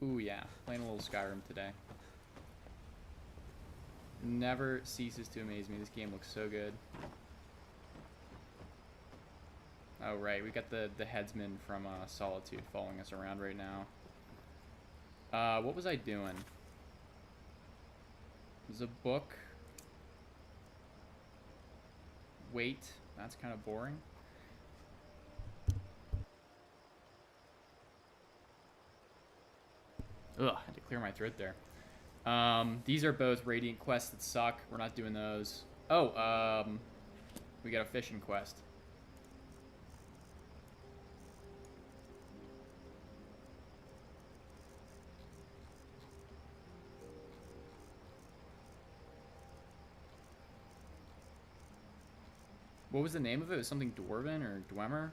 Ooh, yeah. Playing a little Skyrim today. Never ceases to amaze me. This game looks so good. Oh, right. We got the headsman from Solitude following us around right now. What was I doing? There's a book. Wait. That's kind of boring. Ugh, I had to clear my throat there. These are both Radiant quests that suck. We're not doing those. Oh, we got a fishing quest. What was the name of it? It was something Dwarven or Dwemer?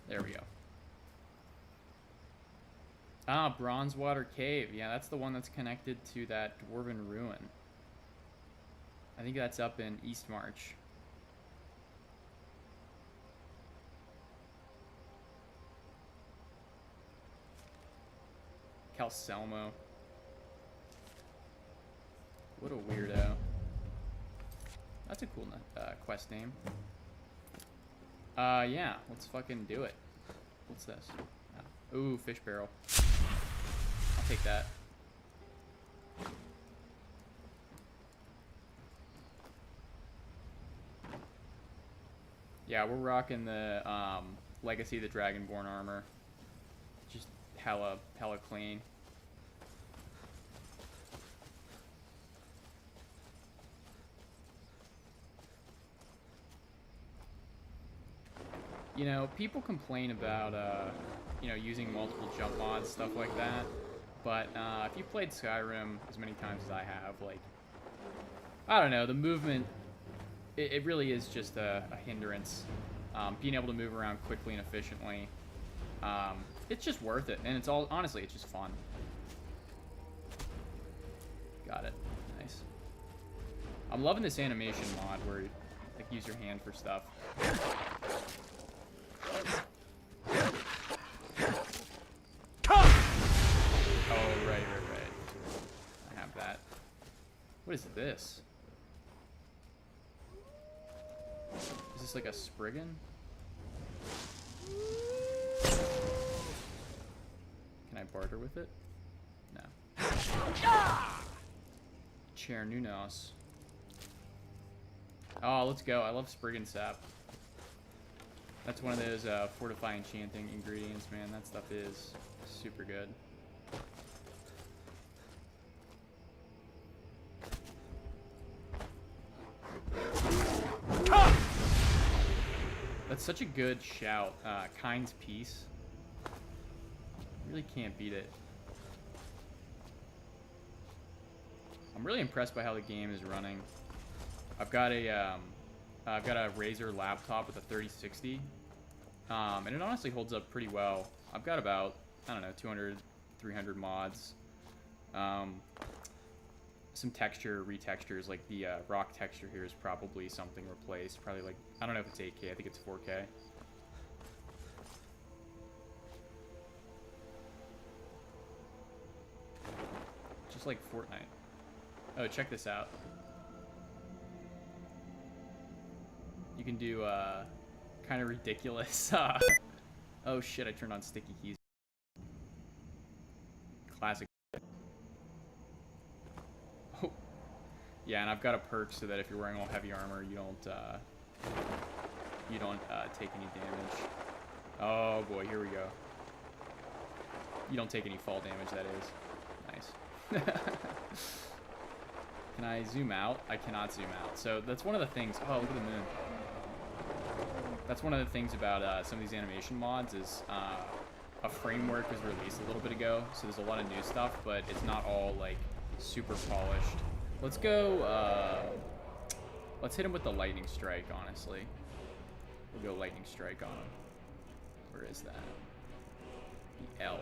There we go. Ah, Bronzewater Cave. Yeah, that's the one that's connected to that Dwarven Ruin. I think that's up in Eastmarch. Calselmo. What a weirdo. That's a cool quest name. Yeah, let's fucking do it. What's this? Oh. Ooh, fish barrel. I'll take that. Yeah, we're rocking the Legacy of the Dragonborn armor. Just hella clean. You know, people complain about, you know, using multiple jump mods, stuff like that. But if you played Skyrim as many times as I have, like, I don't know, the movement, it really is just a hindrance. Being able to move around quickly and efficiently, it's just worth it. And it's all, honestly, it's just fun. Got it. Nice. I'm loving this animation mod where you, like, use your hand for stuff. Oh, right. I have that. What is this? Is this like a Spriggan? Can I barter with it? No. Chair Nunos. Oh, let's go. I love Spriggan sap. That's one of those fortify enchanting ingredients, man. That stuff is super good. That's such a good shout. Kind's Peace. Really can't beat it. I'm really impressed by how the game is running. I've got a Razer laptop with a 3060, and it honestly holds up pretty well. I've got about, I don't know, 200, 300 mods. Some retextures, like the rock texture here is probably something replaced. Probably like, I don't know if it's 8K, I think it's 4K. Just like Fortnite. Oh, check this out. You can do kind of ridiculous. Oh shit, I turned on sticky keys. Classic. Oh. Yeah, and I've got a perk so that if you're wearing all heavy armor, you don't take any damage. Oh boy, here we go. You don't take any fall damage, that is. Nice. Can I zoom out? I cannot zoom out. So that's one of the things. Oh, look at the moon. That's one of the things about some of these animation mods is a framework was released a little bit ago, so there's a lot of new stuff, but it's not all like super polished. Let's go. Let's hit him with the lightning strike. Honestly, we'll go lightning strike on him. Where is that? The L.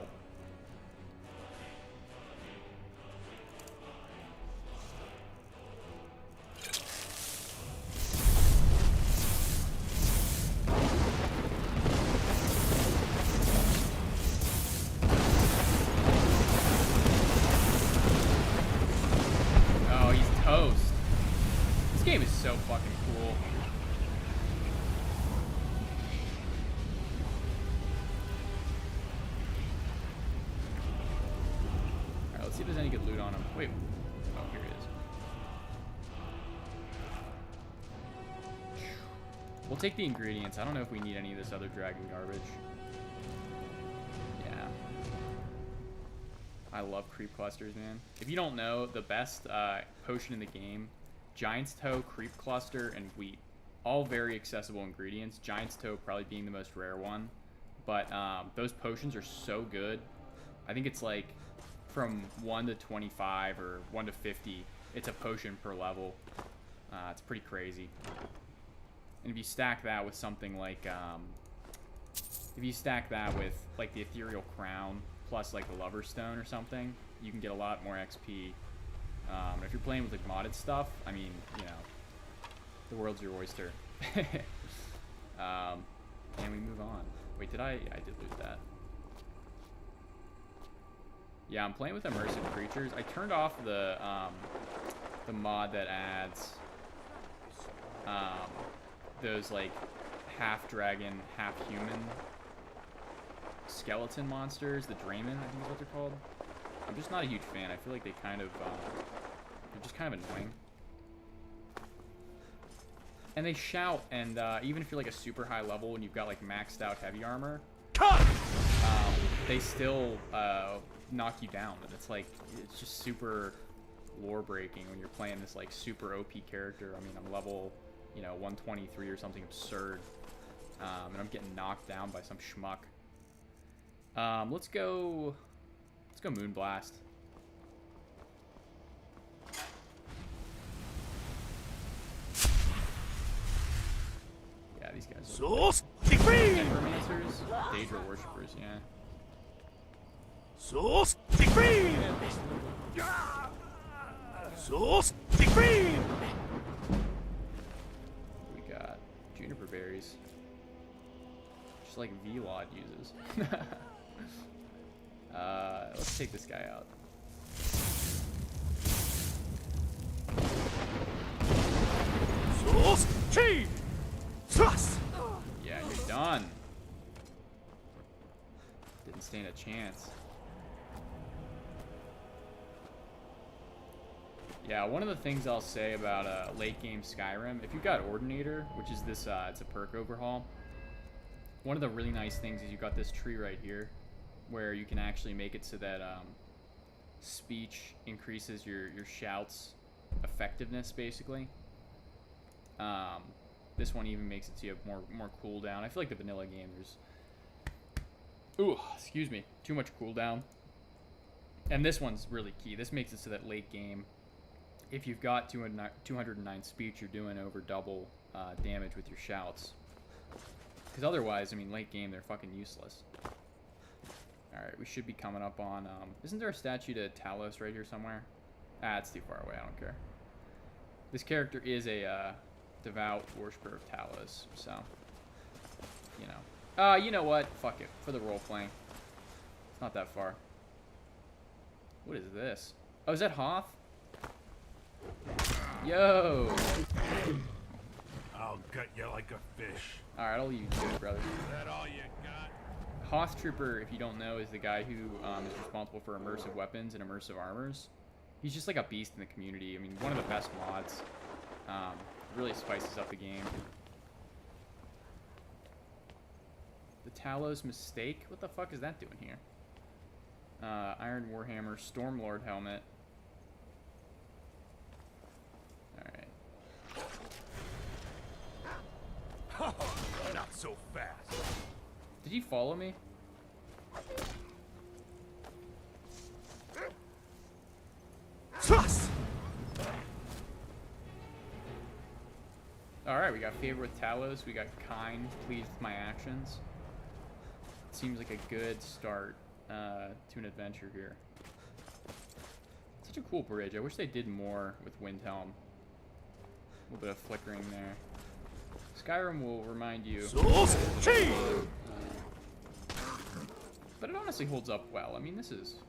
so fucking cool. Alright, let's see if there's any good loot on him. Wait. Oh, here he is. We'll take the ingredients. I don't know if we need any of this other dragon garbage. Yeah. I love creep clusters, man. If you don't know, the best potion in the game, Giant's Toe, Creep Cluster, and Wheat. All very accessible ingredients. Giant's Toe probably being the most rare one. But those potions are so good. I think it's like from 1 to 25 or 1 to 50. It's a potion per level. It's pretty crazy. And if you stack that with something like... if you stack that with like the Ethereal Crown plus like the Lover's Stone or something, you can get a lot more XP. If you're playing with like modded stuff, I mean, you know, the world's your oyster. And we move on. Wait, did I did loot that. Yeah, I'm playing with immersive creatures. I turned off the mod that adds those like half dragon, half human skeleton monsters, the Draymond, I think is what they're called. I'm just not a huge fan. I feel like they kind of, they're just kind of annoying. And they shout, and even if you're like a super high level and you've got like maxed out heavy armor, they still knock you down. And it's like, it's just super lore breaking when you're playing this like super OP character. I mean, I'm level, you know, 123 or something absurd. And I'm getting knocked down by some schmuck. Let's go Moonblast. Yeah, these guys are Necromancers, Daedra Worshippers, yeah. We got Juniper Berries. Just like V-Lod uses. Let's take this guy out. Yeah, you're done. Didn't stand a chance. Yeah, one of the things I'll say about late game Skyrim, if you've got Ordinator, which is this, it's a perk overhaul. One of the really nice things is you've got this tree right here, where you can actually make it so that speech increases your shouts effectiveness, basically. This one even makes it so you have more cooldown. I feel like the vanilla game, there's... Ooh, excuse me. Too much cooldown. And this one's really key. This makes it so that late game, if you've got 209 speech, you're doing over double damage with your shouts. Because otherwise, I mean, late game, they're fucking useless. Alright, we should be coming up on... isn't there a statue to Talos right here somewhere? Ah, it's too far away. I don't care. This character is a devout worshiper of Talos, so... You know. You know what? Fuck it. For the role-playing. It's not that far. What is this? Oh, is that Hoth? Yo! I'll gut you like a fish. Alright, I'll leave you to it, brother. Is that all you got? Hoth Trooper, if you don't know, is the guy who is responsible for immersive weapons and immersive armors. He's just like a beast in the community. I mean, one of the best mods. Really spices up the game. The Talos Mistake? What the fuck is that doing here? Iron Warhammer, Stormlord helmet. Alright. Not so fast. Did he follow me? Alright, we got favor with Talos, we got kind, pleased with my actions. Seems like a good start to an adventure here. Such a cool bridge. I wish they did more with Windhelm. A little bit of flickering there. Skyrim will remind you. But it honestly holds up well. I mean, this is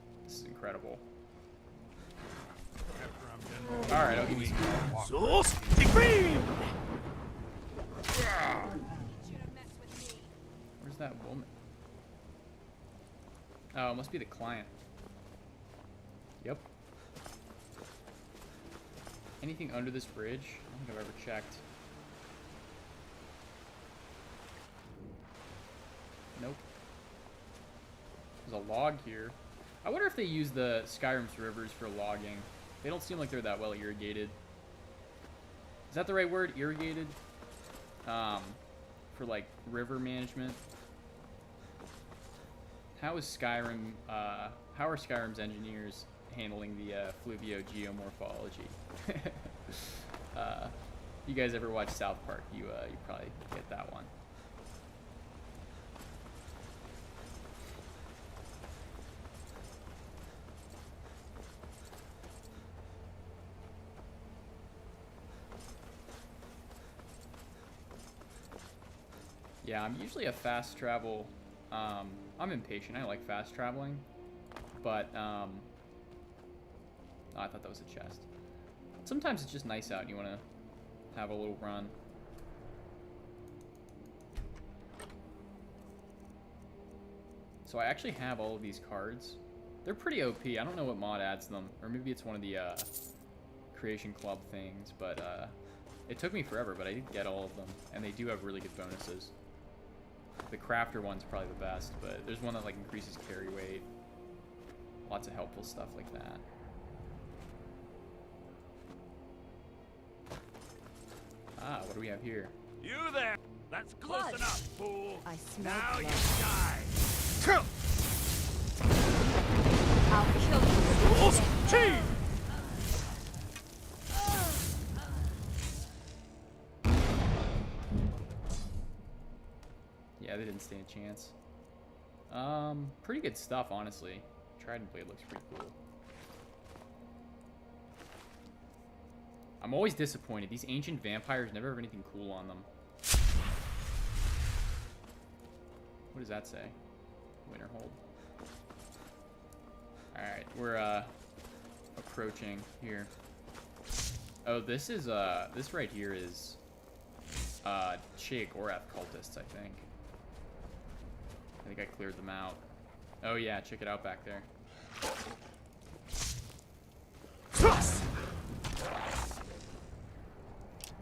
incredible. After I'm done Alright, I'll give you some more. Source degree. Where's that woman? Oh, it must be the client. Yep. Anything under this bridge? I don't think I've ever checked. Nope. There's a log here. I wonder if they use the Skyrim's rivers for logging. They don't seem like they're that well irrigated. Is that the right word? Irrigated? For like river management. How is Skyrim, how are Skyrim's engineers handling the fluvio-geomorphology? You guys ever watch South Park? You probably get that one. Yeah, I'm usually a fast travel. I'm impatient. I like fast traveling, but oh, I thought that was a chest. Sometimes it's just nice out and you want to have a little run. So I actually have all of these cards. They're pretty OP. I don't know what mod adds them, or maybe it's one of the Creation Club things, but it took me forever, but I did get all of them, and they do have really good bonuses. The crafter one's probably the best, but there's one that like increases carry weight. Lots of helpful stuff like that. Ah, what do we have here? You there? That's close Blood. enough, fool. I smell Now blood. you die. Kill. I'll kill you. Source team. Yeah, they didn't stand a chance. Pretty good stuff, honestly. Trident blade looks pretty cool. I'm always disappointed. These ancient vampires never have anything cool on them. What does that say? Winterhold. Alright, we're approaching here. Oh, this is this right here is Sheogorath cultists, I think. I think I cleared them out. Oh yeah, check it out back there.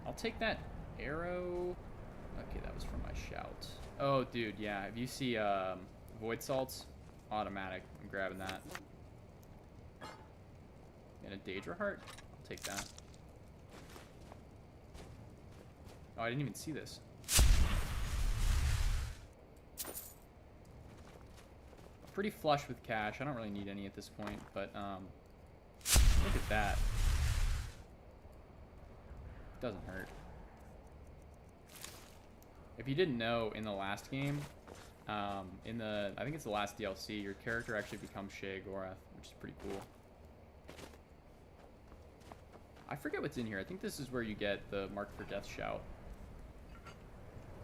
I'll take that arrow. Okay, that was from my shout. Oh, dude, yeah. If you see void salts, automatic. I'm grabbing that. And a Daedra heart. I'll take that. Oh, I didn't even see this. Pretty flush with cash. I don't really need any at this point, but look at that. Doesn't hurt. If you didn't know, in the last game, I think it's the last DLC, your character actually becomes Sheogorath, which is pretty cool. I forget what's in here. I think this is where you get the Mark for Death shout.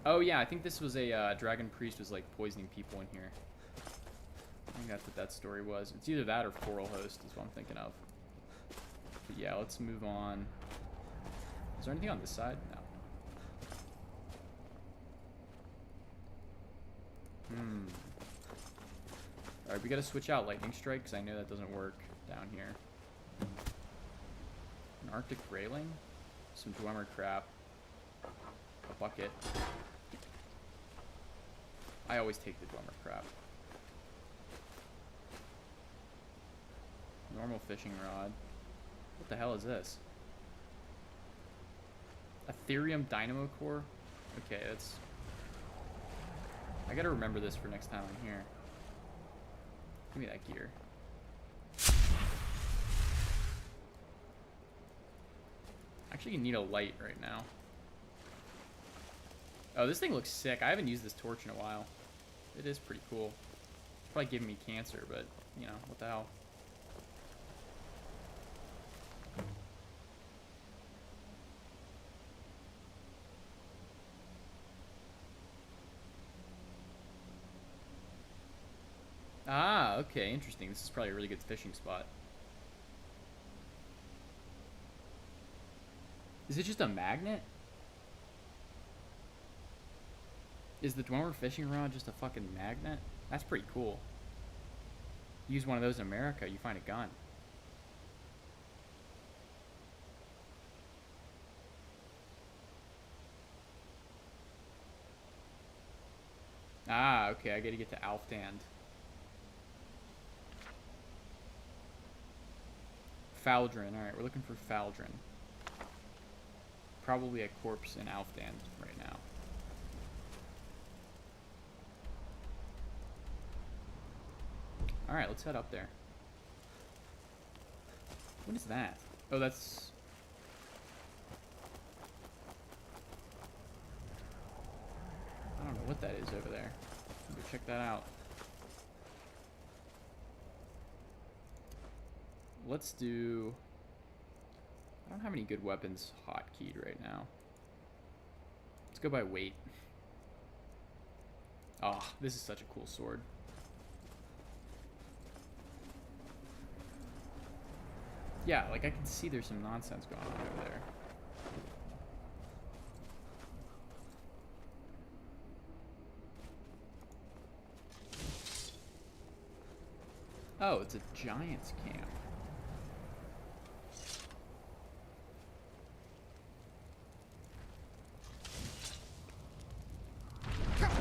Oh yeah, I think this was a dragon priest was like poisoning people in here. I think that's what that story was. It's either that or Foral Host is what I'm thinking of. But yeah, let's move on. Is there anything on this side? No. Alright, we gotta switch out Lightning Strike because I know that doesn't work down here. An Arctic Railing? Some Dwemer crap. A bucket. I always take the Dwemer crap. Normal fishing rod. What the hell is this? Ethereum Dynamo Core? Okay, that's... I gotta remember this for next time I'm here. Give me that gear. Actually, you need a light right now. Oh, this thing looks sick. I haven't used this torch in a while. It is pretty cool. It's probably giving me cancer, but, you know, what the hell. Ah, okay, interesting. This is probably a really good fishing spot. Is it just a magnet? Is the Dwemer fishing rod just a fucking magnet? That's pretty cool. Use one of those in America, you find a gun. Ah, okay, I gotta get to Alfdand. Faldrin, alright, we're looking for Faldrin. Probably a corpse in Alfdand right now. Alright, let's head up there. What is that? Oh, that's... I don't know what that is over there. Go check that out. Let's do... I don't have any good weapons hotkeyed right now. Let's go by weight. Oh, this is such a cool sword. Yeah, like I can see there's some nonsense going on over there. Oh, it's a giant's camp.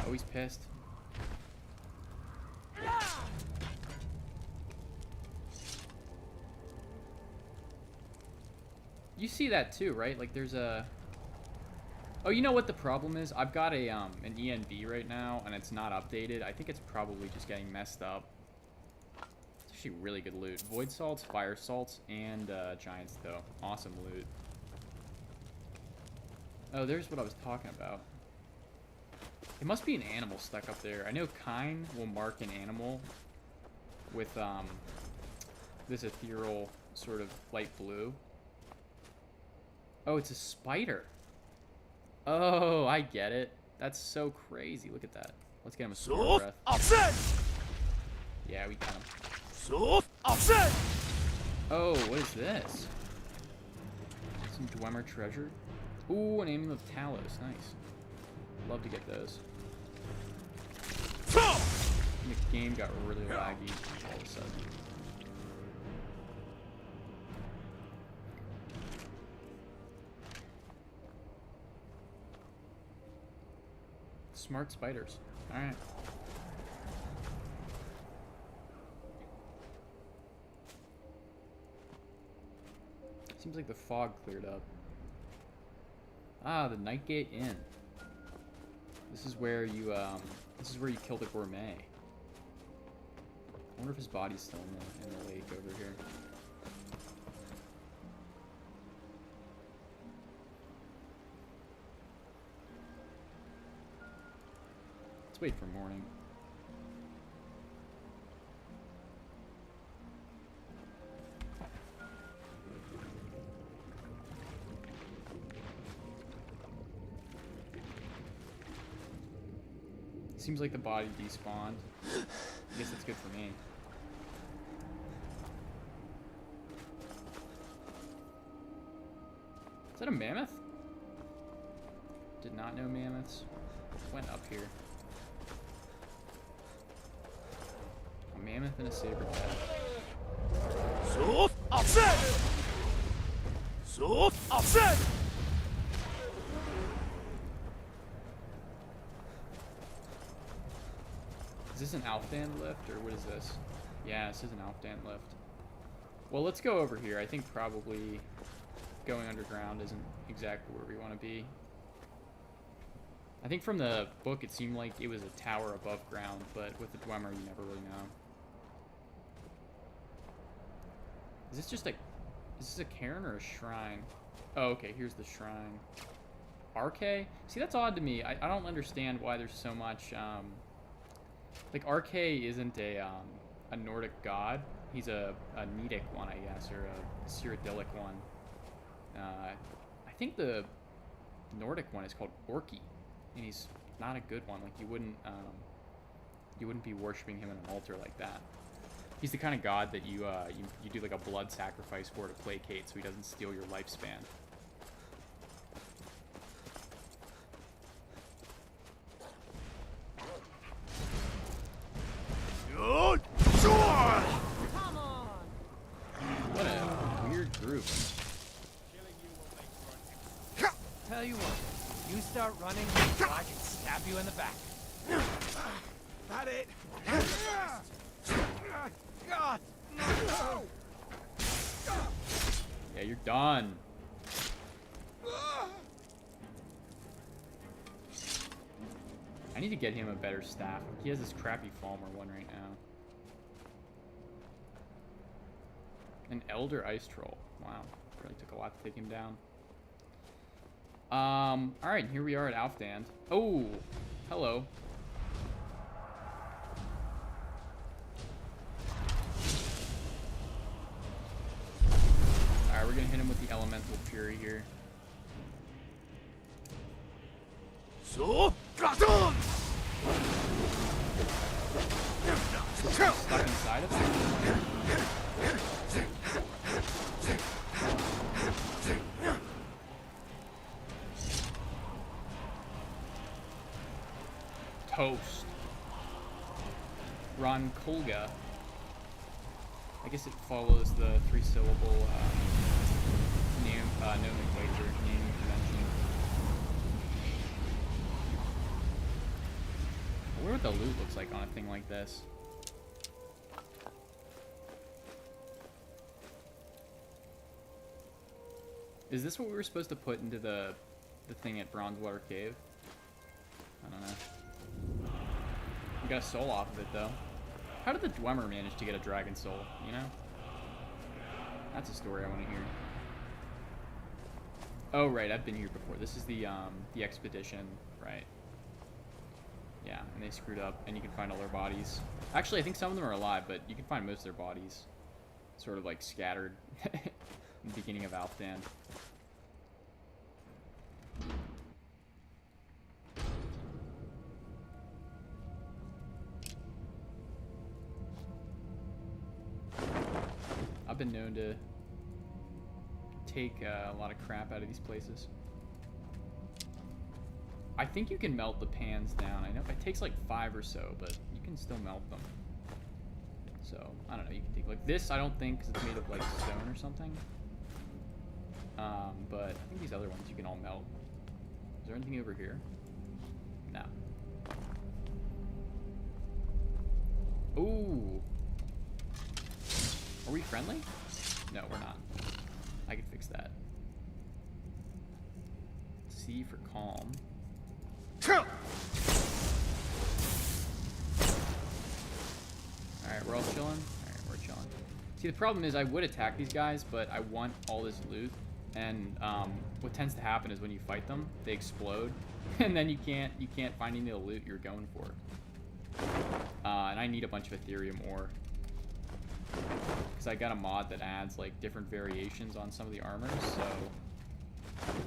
Oh, he's pissed. You see that too, right? Like there's a... Oh, you know what the problem is? I've got a an ENV right now, and it's not updated. I think it's probably just getting messed up. It's actually really good loot. Void salts, fire salts, and giants though. Awesome loot. Oh, there's what I was talking about. It must be an animal stuck up there. I know Kine will mark an animal with this ethereal sort of light blue. Oh, it's a spider. Oh, I get it. That's so crazy. Look at that. Let's get him a sword breath. Offset. Yeah, we got him. Offset. Oh, what is this? Some Dwemer treasure. Ooh, an amulet of Talos. Nice. Love to get those. And the game got really laggy all of a sudden. Smart spiders. Alright. Seems like the fog cleared up. Ah, the Nightgate Inn. This is where you kill the gourmet. I wonder if his body's still in the lake over here. Let's wait for morning. Seems like the body despawned. I guess that's good for me. Is that a mammoth? Did not know mammoths. Went up here. A mammoth and a saber cat. So offset. So offset. Is this an Alfdand lift, or what is this? Yeah, this is an Alfdand lift. Well, let's go over here. I think probably going underground isn't exactly where we want to be. I think from the book it seemed like it was a tower above ground, but with the Dwemer you never really know. Is this just a... Is this a cairn or a shrine? Oh, okay, here's the shrine. RK? See, that's odd to me. I don't understand why there's so much... Like, RK isn't a Nordic god. He's a Nedic one, I guess, or a Cyrodiilic one. I think the Nordic one is called Orki, and he's not a good one. Like, you wouldn't be worshiping him in an altar like that. He's the kind of god that you do like a blood sacrifice for to placate, so he doesn't steal your lifespan. start running, so I can stab you in the back. That it? God, no! Yeah, you're done. I need to get him a better staff. He has this crappy Falmer one right now. An Elder Ice Troll. Wow. Really took a lot to take him down. Alright, here we are at Alfdand. Oh! Hello. Alright, we're gonna hit him with the Elemental Fury here. So, Stuck inside of him? Toast. Ron Kolga. I guess it follows the 3-syllable name nomenclature, name convention. I wonder what the loot looks like on a thing like this. Is this what we were supposed to put into the thing at Bronzewater Cave? I don't know. We got a soul off of it, though. How did the Dwemer manage to get a dragon soul, you know? That's a story I want to hear. Oh, right, I've been here before. This is the expedition, right. Yeah, and they screwed up, and you can find all their bodies. Actually, I think some of them are alive, but you can find most of their bodies sort of, like, scattered in the beginning of Alfdand. I've been known to take a lot of crap out of these places. I think you can melt the pans down. I know it takes like 5 or so, but you can still melt them. So, I don't know, you can take like this, I don't think, because it's made of like stone or something. But I think these other ones you can all melt. Is there anything over here? No. Ooh. Are we friendly? No, we're not. I can fix that. C for calm. Alright, we're all chilling? Alright, we're chilling. See, the problem is I would attack these guys, but I want all this loot. And what tends to happen is when you fight them, they explode. And then you can't find any of the loot you're going for. And I need a bunch of Ethereum ore. Because I got a mod that adds like different variations on some of the armors, so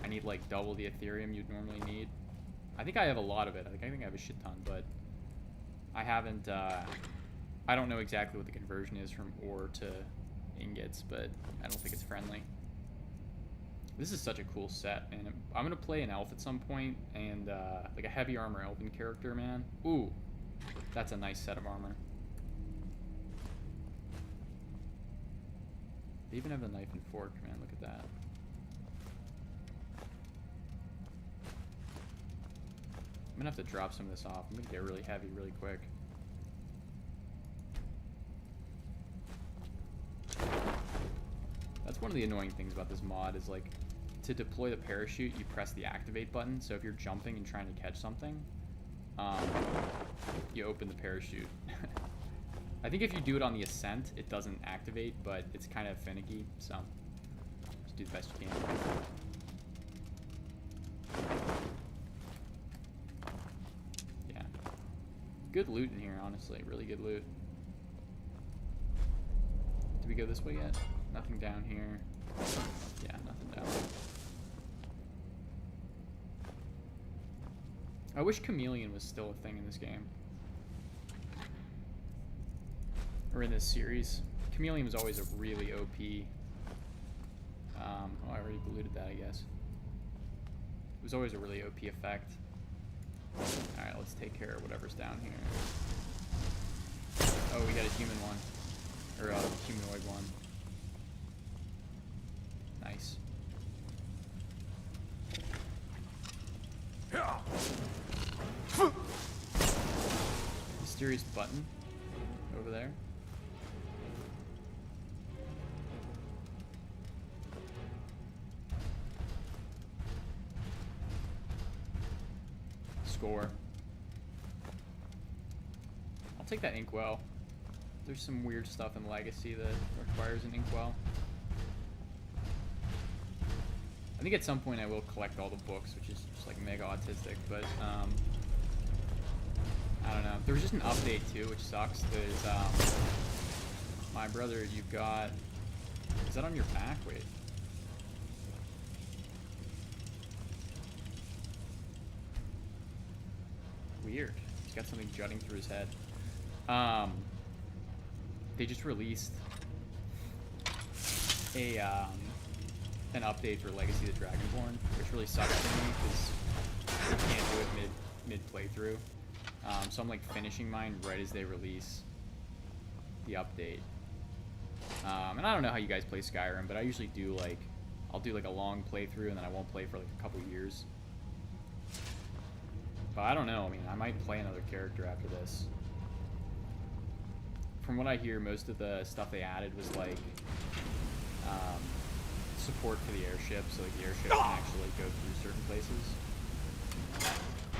I need like double the Ethereum you'd normally need. I think I have a lot of it. I think I have a shit ton, but I haven't, I don't know exactly what the conversion is from ore to ingots, but I don't think it's friendly. This is such a cool set, man. I'm gonna play an elf at some point, and like a heavy armor elven character, man. Ooh, that's a nice set of armor. They even have a knife and fork, man. Look at that. I'm gonna have to drop some of this off. I'm gonna get really heavy really quick. That's one of the annoying things about this mod is like to deploy the parachute, you press the activate button. So if you're jumping and trying to catch something, you open the parachute. I think if you do it on the ascent, it doesn't activate, but it's kind of finicky, so just do the best you can. Yeah. Good loot in here, honestly. Really good loot. Did we go this way yet? Nothing down here. Yeah, nothing down there. I wish Chameleon was still a thing in this game. Or in this series. Chameleon was always a really OP. Oh, I already looted that, I guess. It was always a really OP effect. Alright, let's take care of whatever's down here. Oh, we got a human one. Or a humanoid one. Nice. Yeah. mysterious button over there. Score. I'll take that inkwell. There's some weird stuff in Legacy that requires an inkwell. I think at some point I will collect all the books, which is just like mega autistic, but I don't know. There was just an update too, which sucks. There's my brother, you've got, is that on your back? Wait. Weird. He's got something jutting through his head. They just released a an update for Legacy of the Dragonborn, which really sucks for me because you can't do it mid playthrough. So I'm like finishing mine right as they release the update. And I don't know how you guys play Skyrim, but I usually do like, I'll do like a long playthrough and then I won't play for like a couple years. But I don't know, I mean, I might play another character after this. From what I hear, most of the stuff they added was like support for the airship, so like the airship can actually go through certain places.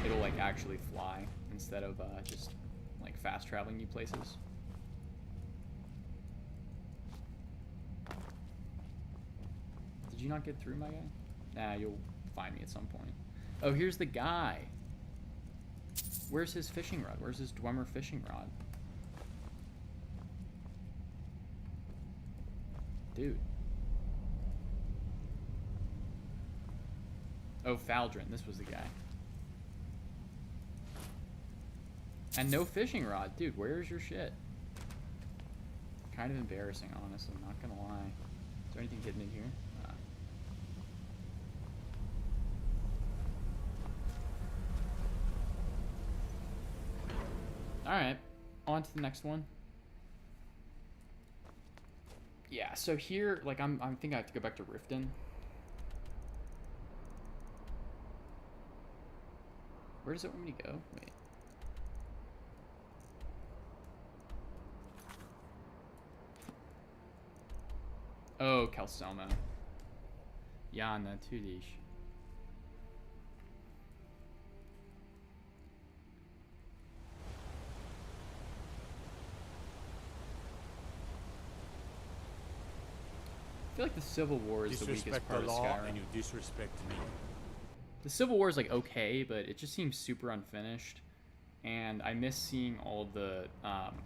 It'll like actually fly instead of just like fast traveling you places. Did you not get through, my guy? Nah, you'll find me at some point. Oh, here's the guy. Where's his fishing rod? Where's his Dwemer fishing rod? Dude. Oh, Faldrin. This was the guy. And no fishing rod. Dude, where's your shit? Kind of embarrassing, honestly. Not gonna lie. Is there anything hidden in here? Alright. On to the next one. Yeah, so here, like, I think I have to go back to Riften. Where does it want me to go? Wait. Oh, Calcelmo. Ja, natürlich. I feel like the Civil War is the weakest part of Skyrim. And you disrespect me. The Civil War is like okay, but it just seems super unfinished, and I miss seeing all the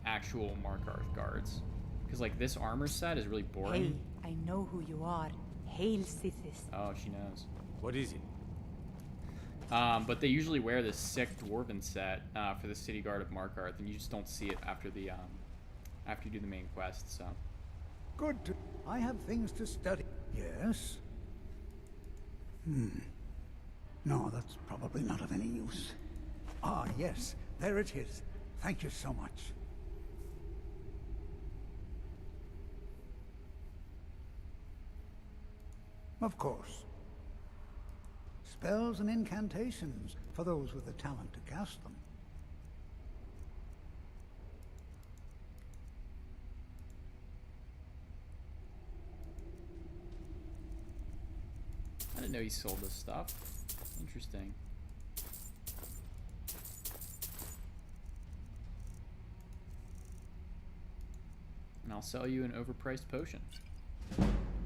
actual Markarth guards, because like this armor set is really boring. Hey, I know who you are. Hail Sithis. Oh, she knows. What is it? But they usually wear this sick dwarven set for the city guard of Markarth, and you just don't see it after the after you do the main quest. So. Good. I have things to study. Yes? No, that's probably not of any use. Ah, yes. There it is. Thank you so much. Of course. Spells and incantations for those with the talent to cast them. I didn't know he sold this stuff. Interesting. And I'll sell you an overpriced potion.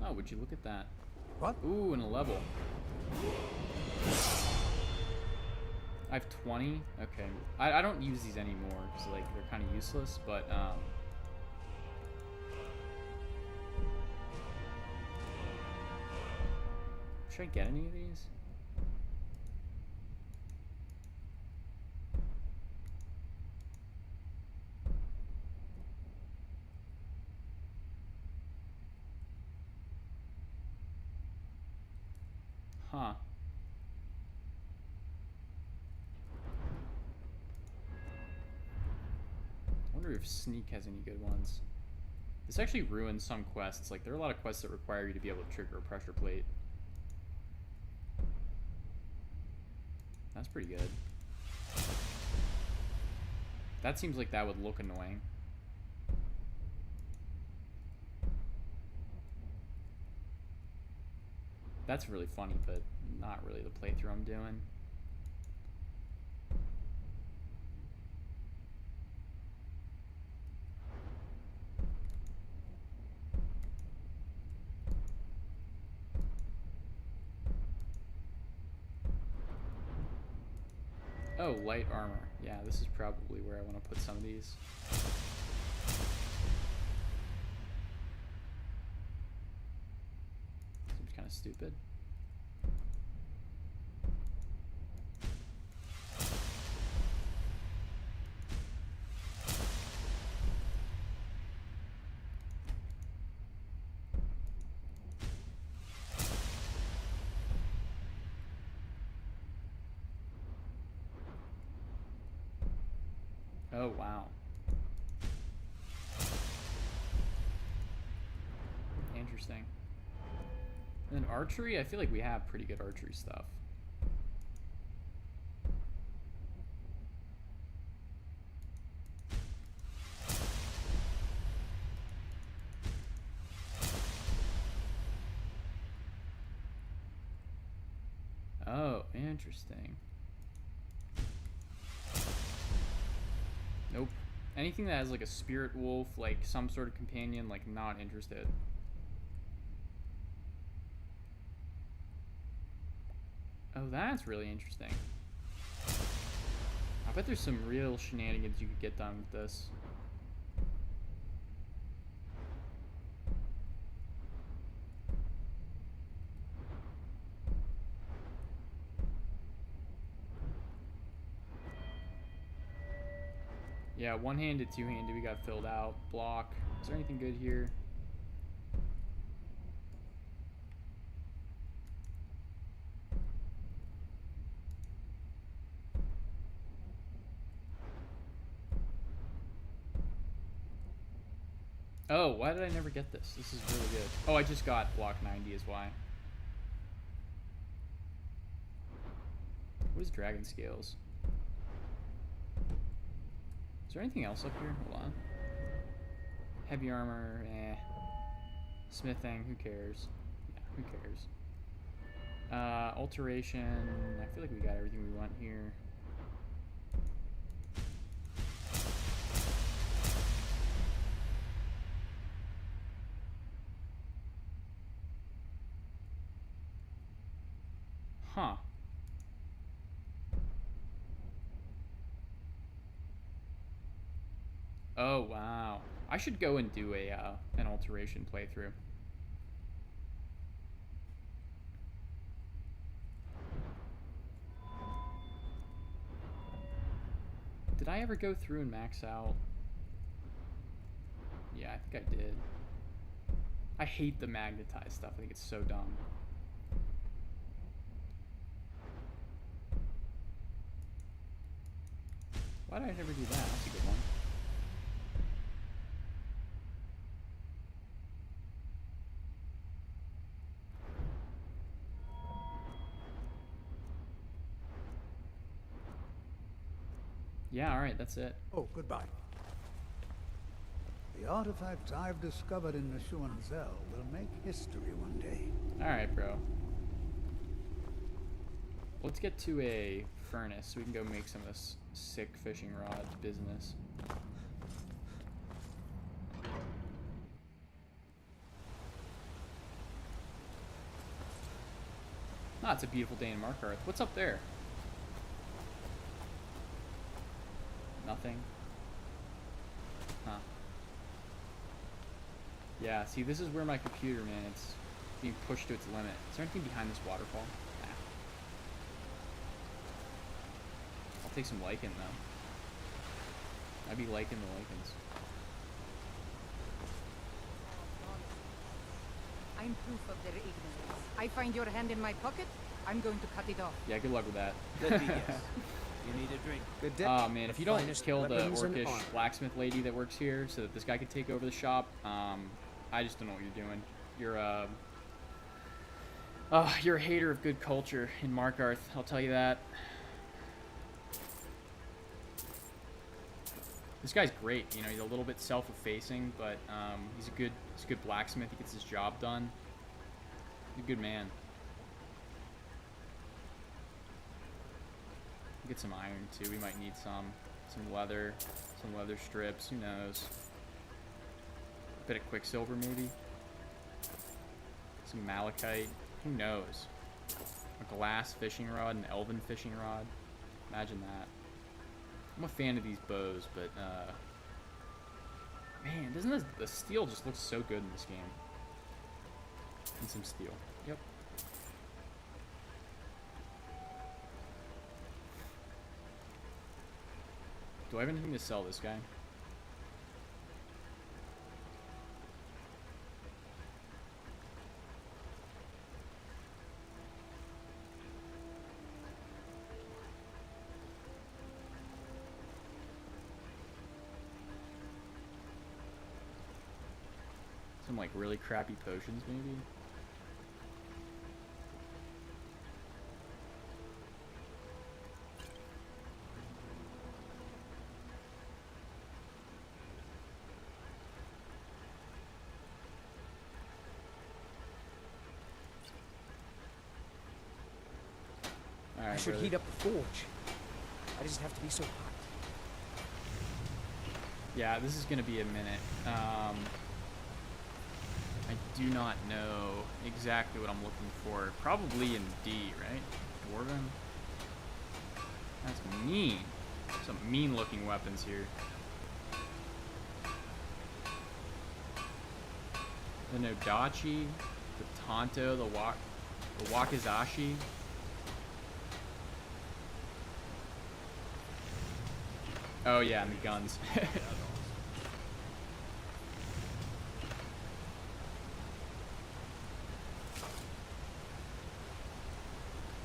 Oh, would you look at that? What? Ooh, and a level. I have 20. Okay. I don't use these anymore because like they're kind of useless, but should I get any of these? Huh. I wonder if Sneak has any good ones. This actually ruins some quests. Like, there are a lot of quests that require you to be able to trigger a pressure plate. That's pretty good. That seems like that would look annoying. That's really funny, but not really the playthrough I'm doing. Oh, light armor. Yeah, this is probably where I want to put some of these. Seems kind of stupid. Oh, wow. Interesting. And then archery, I feel like we have pretty good archery stuff. Oh, interesting. Nope. Anything that has like a spirit wolf, like some sort of companion, like not interested. Oh, that's really interesting. I bet there's some real shenanigans you could get done with this. Yeah, one-handed, two-handed, we got filled out. Block. Is there anything good here? Oh, why did I never get this? This is really good. Oh, I just got block 90 is why. What is dragon scales? Is there anything else up here? Hold on. Heavy armor, eh. Smithing, who cares? Yeah, who cares? Alteration, I feel like we got everything we want here. Huh. Oh, wow. I should go and do a an alteration playthrough. Did I ever go through and max out? Yeah, I think I did. I hate the magnetized stuff. I think it's so dumb. Why did I never do that? That's a good one. Yeah, alright, that's it. Oh, goodbye. The artifacts I've discovered in Neshuanzel will make history one day. Alright, bro. Let's get to a furnace so we can go make some of this sick fishing rod business. Ah, it's a beautiful day in Markarth. What's up there? Nothing. Huh. Yeah, see, this is where my computer, man, it's being pushed to its limit. Is there anything behind this waterfall? Nah. I'll take some lichen, though. I'd be liking the lichens. I'm proof of their ignorance. I find your hand in my pocket, I'm going to cut it off. Yeah, good luck with that. That'd be yes. You need a drink. Good day. Oh man, if you don't Finest kill the weapons and orcish armor. blacksmith lady that works here so that this guy could take over the shop, I just don't know what you're doing. You're a hater of good culture in Markarth, I'll tell you that. This guy's great. You know, he's a little bit self-effacing, but he's a good blacksmith. He gets his job done. He's a good man. Get some iron too. We might need some leather strips. Who knows? A bit of quicksilver maybe. Some malachite. Who knows? A glass fishing rod, an elven fishing rod. Imagine that. I'm a fan of these bows, but man, doesn't the steel just look so good in this game? And some steel. Yep. Do I have anything to sell this guy? Some like really crappy potions maybe? I should heat up the forge. I just have to be so hot. Yeah, this is gonna be a minute. I do not know exactly what I'm looking for. Probably in D, right? Dwarven? That's mean. Some mean looking weapons here. The Nodachi, the Tonto, the Wakizashi. Oh yeah, and the guns.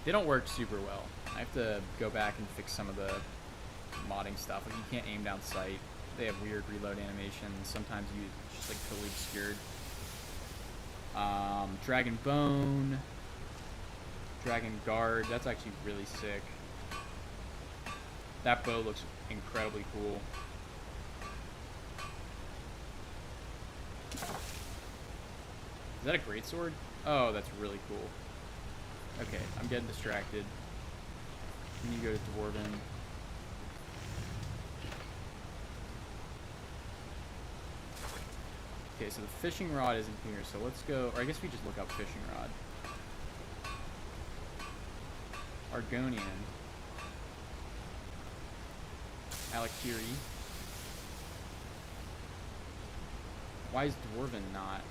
They don't work super well. I have to go back and fix some of the modding stuff. Like, you can't aim down sight. They have weird reload animations. Sometimes you just like totally obscured. Dragon Bone, Dragon Guard. That's actually really sick. That bow looks incredibly cool. Is that a greatsword? Oh, that's really cool. Okay, I'm getting distracted. We need to go to Dwarven. Okay, so the fishing rod isn't here, so let's go, or I guess we just look up fishing rod. Argonian. Alakiri. Why is Dwarven not,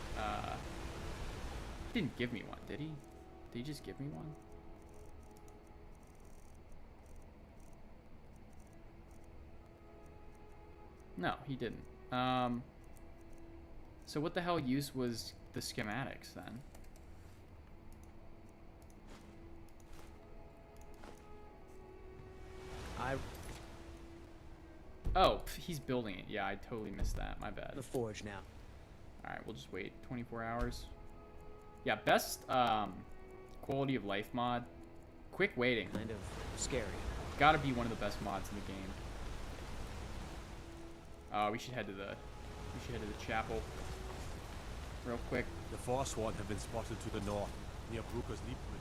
he didn't give me one, did he? Did he just give me one? No, he didn't. So what the hell use was the schematics then? Oh, he's building it. Yeah, I totally missed that. My bad. The forge now. Alright, we'll just wait 24 hours. Yeah, best quality of life mod. Quick waiting. Kind of scary. Gotta be one of the best mods in the game. We should head to the chapel real quick. The Forsworn have been spotted to the north, near Brooker's Liebbrunn.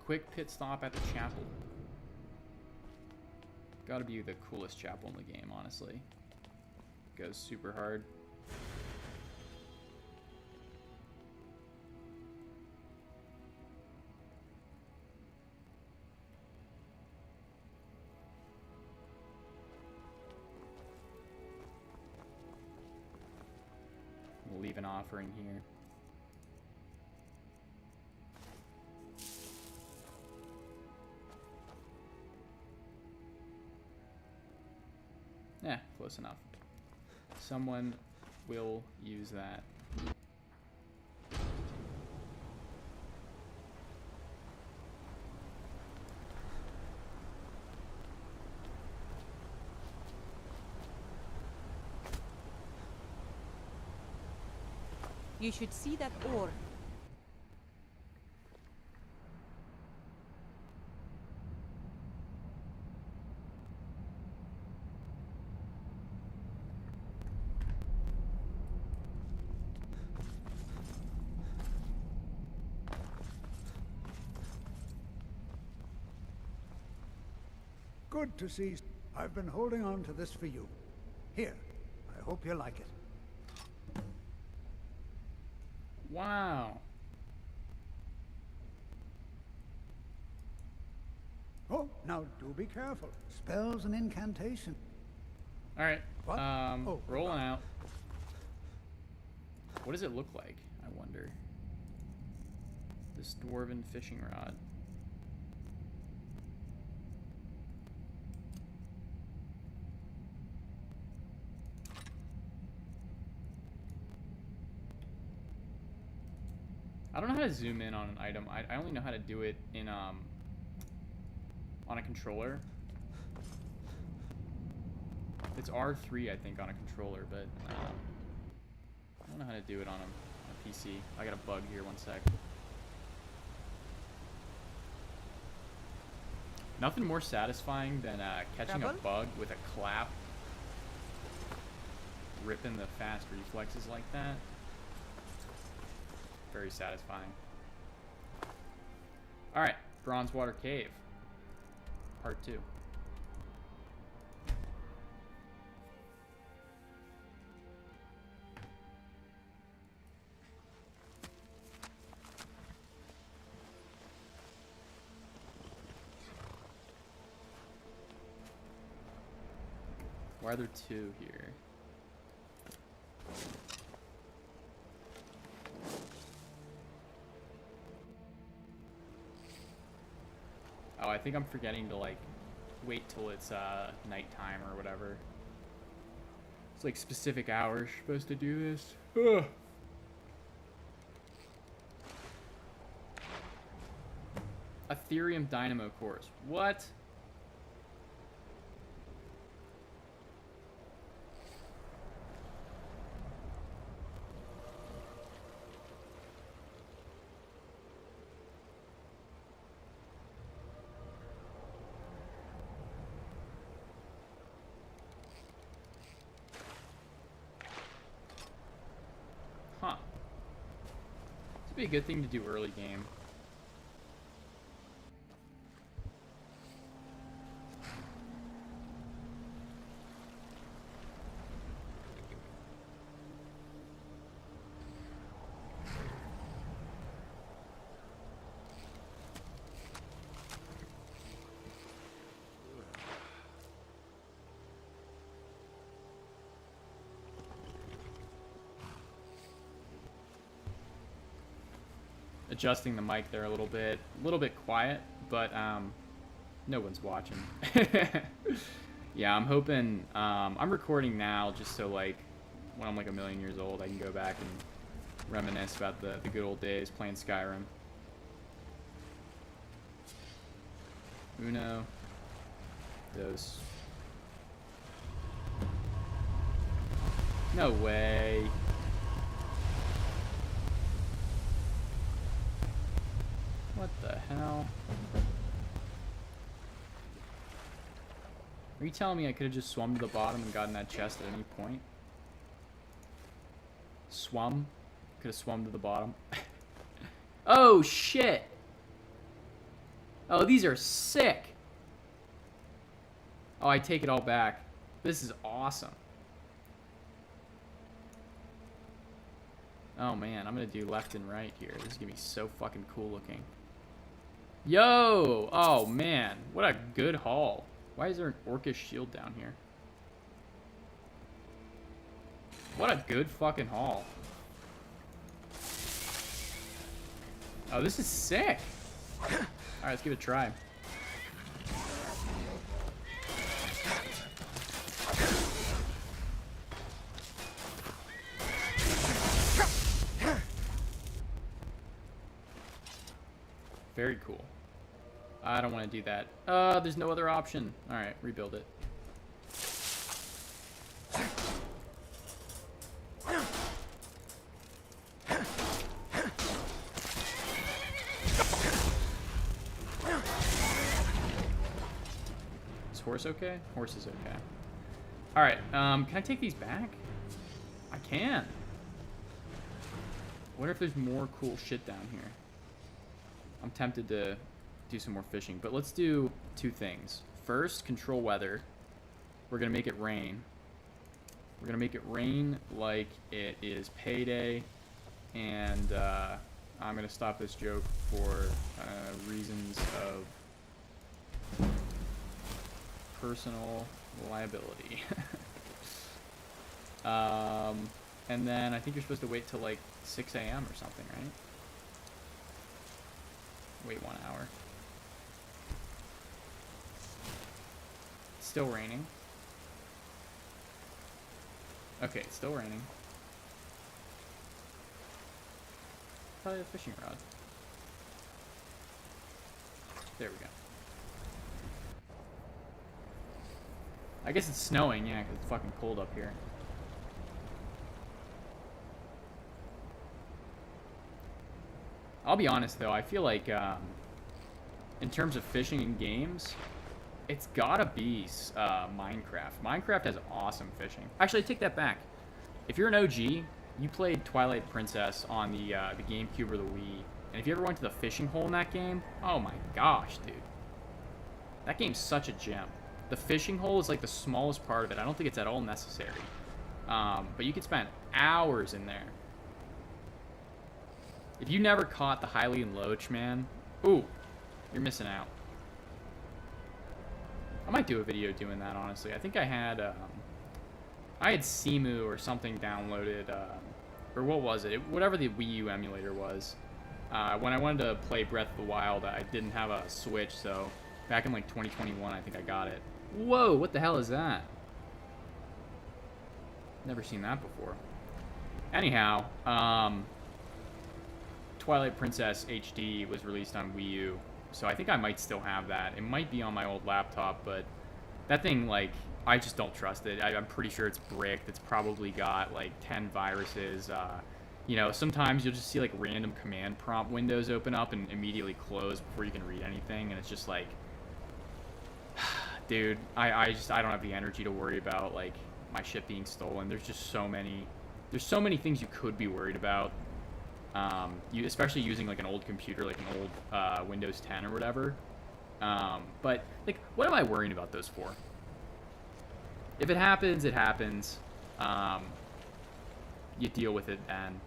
Quick pit stop at the chapel. Gotta be the coolest chapel in the game, honestly. Goes super hard. We'll leave an offering here. Yeah, close enough. Someone will use that. You should see that ore. Good to see. I've been holding on to this for you. Here, I hope you like it. Wow. Oh, now do be careful. Spells and incantation. All right. What? Oh, Rolling out. What does it look like? I wonder. This dwarven fishing rod. I don't know how to zoom in on an item. I only know how to do it in on a controller. It's R3, I think, on a controller, but I don't know how to do it on a PC. I got a bug here, one sec. Nothing more satisfying than catching a bug with a clap, ripping the fast reflexes like that. Very satisfying. Alright, Bronzewater Cave. Part 2. Why are there 2 here? Oh, I think I'm forgetting to, like, wait till it's nighttime or whatever. It's like specific hours you're supposed to do this. Ugh. Ethereum Dynamo cores. What? Huh. This would be a good thing to do early game. Adjusting the mic there a little bit quiet, but no one's watching. Yeah, I'm hoping I'm recording now just so, like, when I'm like a million years old, I can go back and reminisce about the good old days playing Skyrim. Uno, dos. No way. What the hell? Are you telling me I could have just swum to the bottom and gotten that chest at any point? Swum? Could have swum to the bottom. Oh, shit! Oh, these are sick! Oh, I take it all back. This is awesome. Oh, man, I'm gonna do left and right here. This is gonna be so fucking cool looking. Yo! Oh, man. What a good haul. Why is there an orcish shield down here? What a good fucking haul. Oh, this is sick. Alright, let's give it a try. Very cool. I don't want to do that. There's no other option. Alright, rebuild it. Is horse okay? Horse is okay. Alright, can I take these back? I can. Wonder if there's more cool shit down here. I'm tempted to do some more fishing, but let's do 2 things. first, control weather. We're going to make it rain. We're going to make it rain like it is payday. And I'm going to stop this joke for reasons of personal liability. And then I think you're supposed to wait till like 6 a.m. or something, right? Wait 1 hour. It's still raining. Okay, it's still raining. Probably a fishing rod. There we go. I guess it's snowing, yeah, because it's fucking cold up here. I'll be honest, though, I feel like, in terms of fishing in games, it's gotta be Minecraft. Minecraft has awesome fishing. Actually, I take that back. If you're an OG, you played Twilight Princess on the GameCube or the Wii, and if you ever went to the fishing hole in that game, oh my gosh, dude. That game's such a gem. The fishing hole is like the smallest part of it. I don't think it's at all necessary. But you could spend hours in there. If you never caught the Hylian Loach, man, ooh, you're missing out. I might do a video doing that, honestly. I think I had Simu or something downloaded, or what was it? Whatever the Wii U emulator was. When I wanted to play Breath of the Wild, I didn't have a Switch, so back in like 2021, I think I got it. Whoa, what the hell is that? Never seen that before. Anyhow, Twilight Princess HD was released on Wii U, so I think I might still have that. It might be on my old laptop, but that thing, like, I just don't trust it. I'm pretty sure it's bricked. It's probably got like 10 viruses. You know, sometimes you'll just see like random command prompt windows open up and immediately close before you can read anything, and it's just like, dude, I don't have the energy to worry about like my shit being stolen. There's just so many things you could be worried about. Especially using like an old computer, like an old Windows 10 or whatever. But like, what am I worrying about those for? If it happens, it happens. You deal with it then.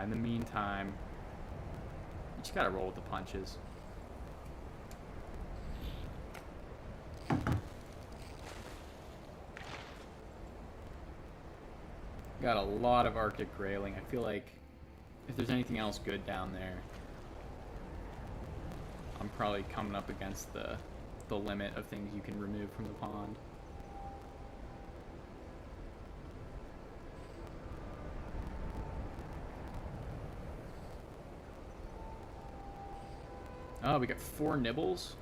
In the meantime, you just gotta roll with the punches. Got a lot of Arctic grayling. I feel like if there's anything else good down there, I'm probably coming up against the limit of things you can remove from the pond. Oh, we got 4 nibbles.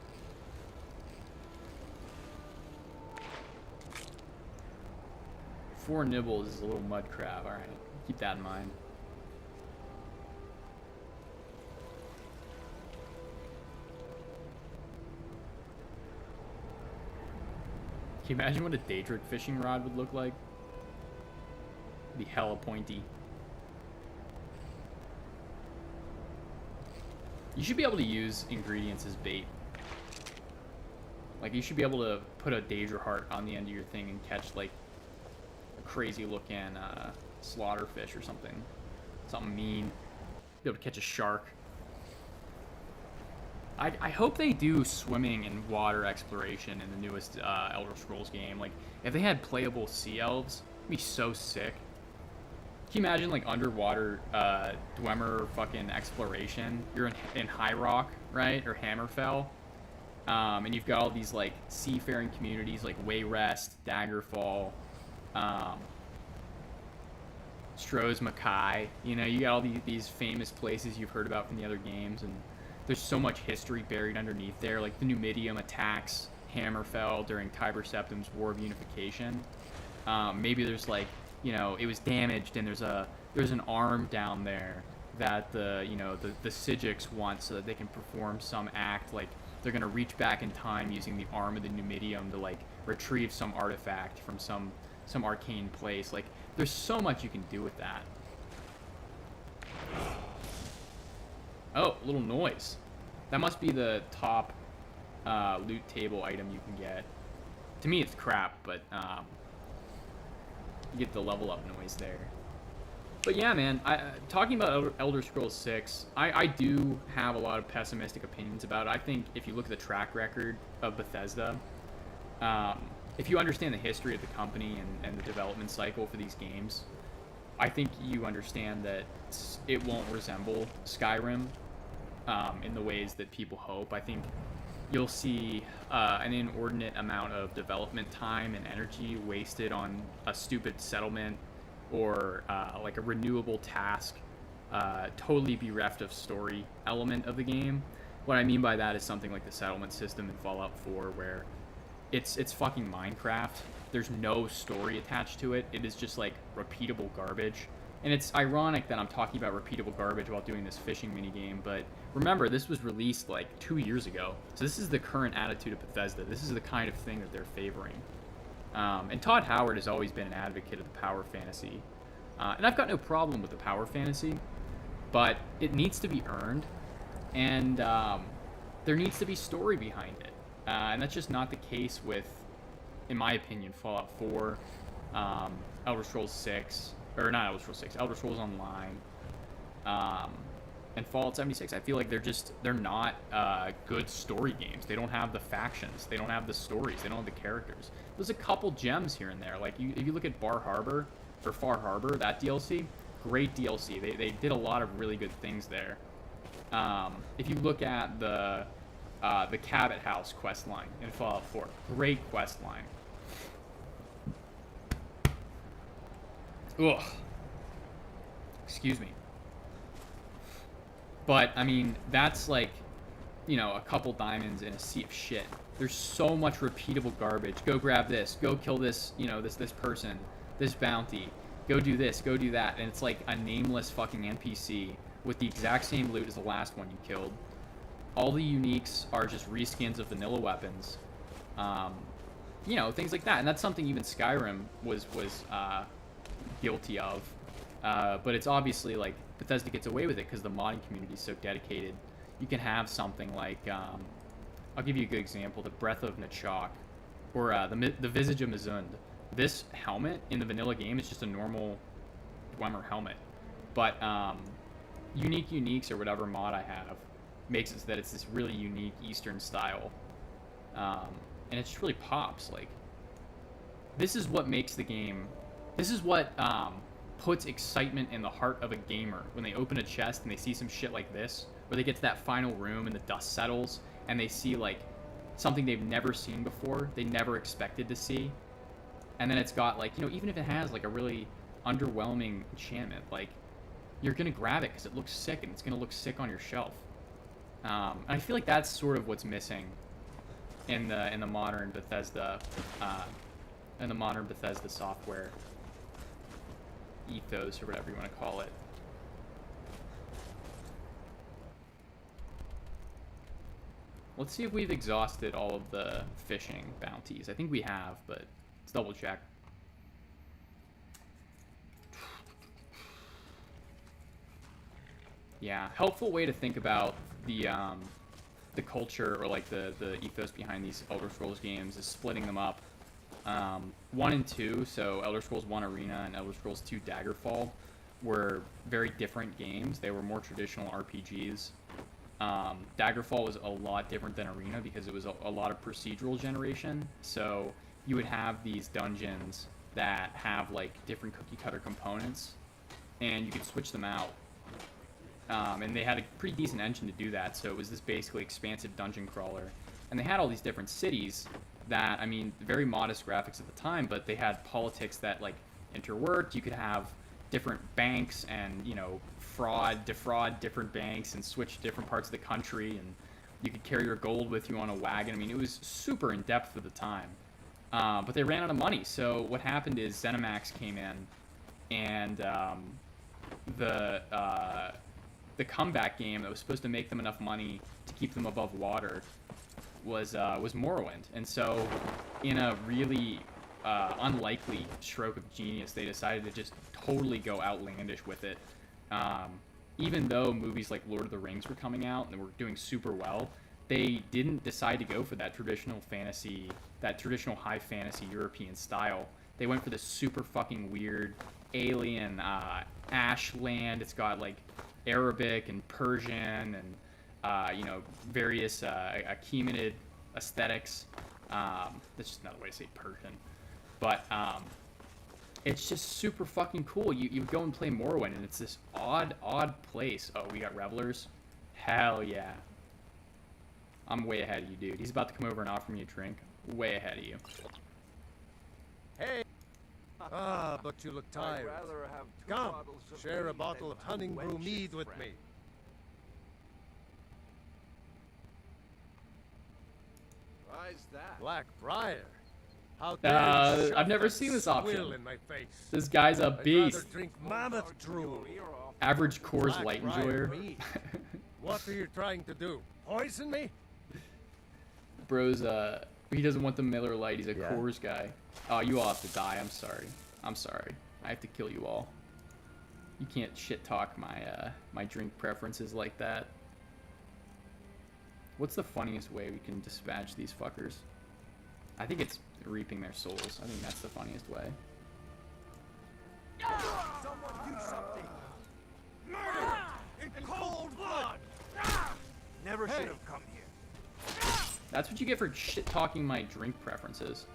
Four nibbles is a little mud crab. Alright, keep that in mind. Can you imagine what a Daedric fishing rod would look like? It'd be hella pointy. You should be able to use ingredients as bait. Like, you should be able to put a Daedra heart on the end of your thing and catch, like, a crazy looking slaughterfish or something. Something mean. Be able to catch a shark. I hope they do swimming and water exploration in the newest Elder Scrolls game. Like, if they had playable sea elves, it'd be so sick. Can you imagine, like, underwater Dwemer fucking exploration? You're in High Rock, right? Or Hammerfell. And you've got all these, like, seafaring communities, like Wayrest, Daggerfall, Stroh's Mackay. You know, you got all these famous places you've heard about from the other games, and there's so much history buried underneath there. Like, the Numidium attacks Hammerfell during Tiber Septim's War of Unification. Maybe there's, like, you know, it was damaged, and there's an arm down there that the Sigics want so that they can perform some act, like they're gonna reach back in time using the arm of the Numidium to like retrieve some artifact from some arcane place. Like, there's so much you can do with that. Oh, a little noise. That must be the top loot table item you can get. To me, it's crap, but you get the level up noise there. But yeah, man, talking about Elder Scrolls 6, I do have a lot of pessimistic opinions about it. I think if you look at the track record of Bethesda, if you understand the history of the company and the development cycle for these games, I think you understand that it won't resemble Skyrim in the ways that people hope. I think you'll see an inordinate amount of development time and energy wasted on a stupid settlement or like a renewable task, totally bereft of story element of the game. What I mean by that is something like the settlement system in Fallout 4, where it's fucking Minecraft. There's no story attached to it. It is just like repeatable garbage. And it's ironic that I'm talking about repeatable garbage while doing this fishing minigame, but remember, this was released like 2 years ago. So this is the current attitude of Bethesda. This is the kind of thing that they're favoring. And Todd Howard has always been an advocate of the power fantasy. And I've got no problem with the power fantasy, but it needs to be earned, and there needs to be story behind it. And that's just not the case with, in my opinion, Fallout 4, Elder Scrolls 6, or not Elder Scrolls 6, Elder Scrolls Online, and Fallout 76. I feel like they're not good story games. They don't have the factions. They don't have the stories. They don't have the characters. There's a couple gems here and there. Like, if you look at Far Harbor, that DLC, great DLC. They did a lot of really good things there. If you look at the Cabot House quest line in Fallout 4, great quest line. Ugh. Excuse me. But, I mean, that's like, you know, a couple diamonds in a sea of shit. There's so much repeatable garbage. Go grab this. Go kill this, you know, this person. This bounty. Go do this. Go do that. And it's like a nameless fucking NPC with the exact same loot as the last one you killed. All the uniques are just reskins of vanilla weapons. You know, things like that. And that's something even Skyrim was guilty of. But it's obviously like Bethesda gets away with it because the modding community is so dedicated. You can have something like, I'll give you a good example, the Breath of Nachok, or the Visage of Mizund. This helmet in the vanilla game is just a normal Dwemer helmet. But Unique Uniques, or whatever mod I have, makes it so that it's this really unique Eastern style. And it just really pops. Like, this is what makes the game, this is what puts excitement in the heart of a gamer when they open a chest and they see some shit like this, where they get to that final room and the dust settles and they see like something they've never seen before, they never expected to see. And then it's got like, you know, even if it has like a really underwhelming enchantment, like, you're gonna grab it because it looks sick and it's gonna look sick on your shelf. And I feel like that's sort of what's missing in the modern Bethesda software ethos, or whatever you want to call it. Let's see if we've exhausted all of the fishing bounties. I think we have, but let's double check. Yeah, helpful way to think about the culture, or like the ethos behind these Elder Scrolls games is splitting them up. 1 and 2, so Elder Scrolls 1 Arena and Elder Scrolls 2 Daggerfall, were very different games. They were more traditional RPGs. Daggerfall was a lot different than Arena because it was a lot of procedural generation. So you would have these dungeons that have like different cookie cutter components, and you could switch them out. And they had a pretty decent engine to do that, so it was this basically expansive dungeon crawler. And they had all these different cities that, I mean, very modest graphics at the time, but they had politics that like interworked. You could have different banks and, you know, defraud different banks and switch different parts of the country, and you could carry your gold with you on a wagon. I mean, it was super in depth for the time. But they ran out of money, so what happened is ZeniMax came in, and the comeback game that was supposed to make them enough money to keep them above water was Morrowind. And so, in a really unlikely stroke of genius, they decided to just totally go outlandish with it. Even though movies like Lord of the Rings were coming out and they were doing super well, they didn't decide to go for that traditional fantasy, that traditional high fantasy European style. They went for this super fucking weird alien ashland. It's got like Arabic and Persian and you know, various Achaemenid aesthetics. That's just another way to say Persian. But it's just super fucking cool. You go and play Morrowind, and it's this odd place. Oh, we got revelers? Hell yeah. I'm way ahead of you, dude. He's about to come over and offer me a drink. Way ahead of you. Hey! Ah, but you look tired. Come, share a bottle of Hunting Brew mead with me. Why's that? Black Briar. How dare you I've never shove seen that this option. swill in my face. This guy's a I'd rather beast. drink mammoth drool. Average Coors Black Light Briar enjoyer. mead. What are you trying to do? Poison me? Bro's, he doesn't want the Miller Lite. He's a Coors guy. Oh, you all have to die. I'm sorry. I'm sorry. I have to kill you all. You can't shit talk my drink preferences like that. What's the funniest way we can dispatch these fuckers? I think it's reaping their souls. I think that's the funniest way. Someone do something! Murder! In cold blood! Never should have come here. That's what you get for shit talking my drink preferences.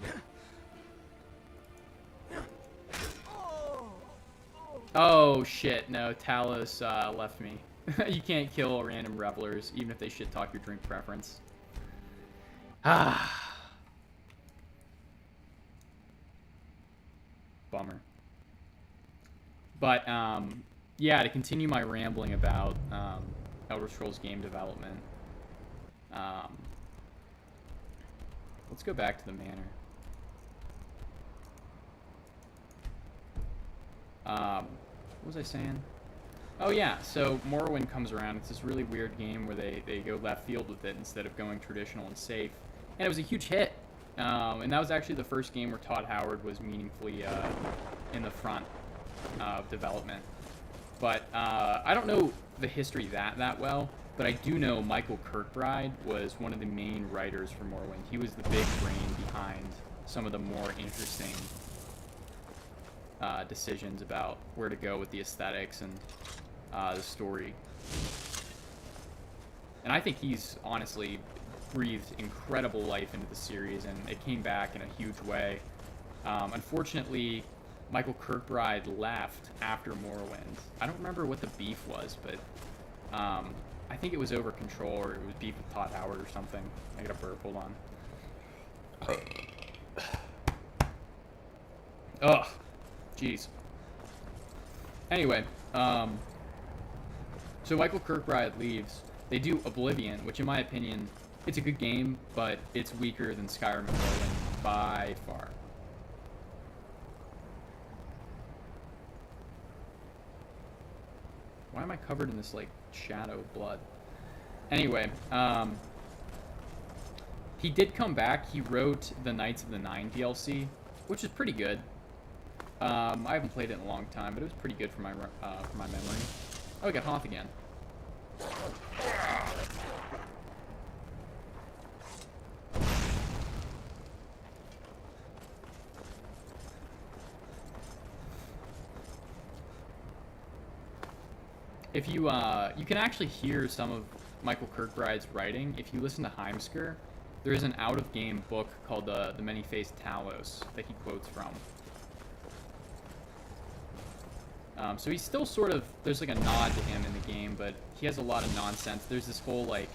Oh shit, no, Talos left me. You can't kill random revelers, even if they shit talk your drink preference. Ah. Bummer. But, yeah, to continue my rambling about Elder Scrolls game development, let's go back to the manor. What was I saying? Oh yeah, so Morrowind comes around. It's this really weird game where they go left field with it instead of going traditional and safe. And it was a huge hit. And that was actually the first game where Todd Howard was meaningfully in the front of development. But I don't know the history that well, but I do know Michael Kirkbride was one of the main writers for Morrowind. He was the big brain behind some of the more interesting decisions about where to go with the aesthetics and the story. And I think he's honestly breathed incredible life into the series, and it came back in a huge way. Unfortunately, Michael Kirkbride left after Morrowind. I don't remember what the beef was, but I think it was over control, or it was beef with Todd Howard or something. I got a burp, hold on. Ugh. Jeez. Anyway, so Michael Kirkbride leaves. They do Oblivion, which in my opinion, it's a good game, but it's weaker than Skyrim and Morrowind by far. Why am I covered in this, like, shadow of blood? Anyway, he did come back. He wrote the Knights of the Nine DLC, which is pretty good. I haven't played it in a long time, but it was pretty good for my memory. Oh, we got Hoth again. If you you can actually hear some of Michael Kirkbride's writing if you listen to Heimskr. There is an out-of-game book called the Many-Faced Talos that he quotes from. So he's still sort of, there's like a nod to him in the game, but he has a lot of nonsense. There's this whole like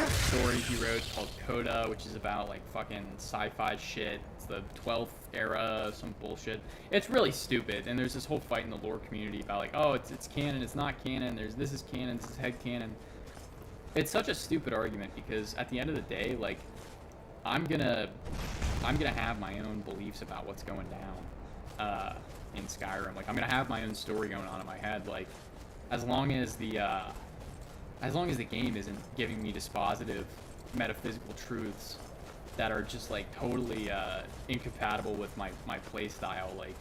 story he wrote called Coda, which is about like fucking sci-fi shit. It's the 12th era, some bullshit. It's really stupid, and there's this whole fight in the lore community about like, oh, it's canon, it's not canon, this is canon, this is head canon. It's such a stupid argument because at the end of the day, like, I'm gonna have my own beliefs about what's going down in Skyrim. Like, I'm gonna have my own story going on in my head. Like, as long as the game isn't giving me dispositive metaphysical truths that are just like totally incompatible with my play style, like,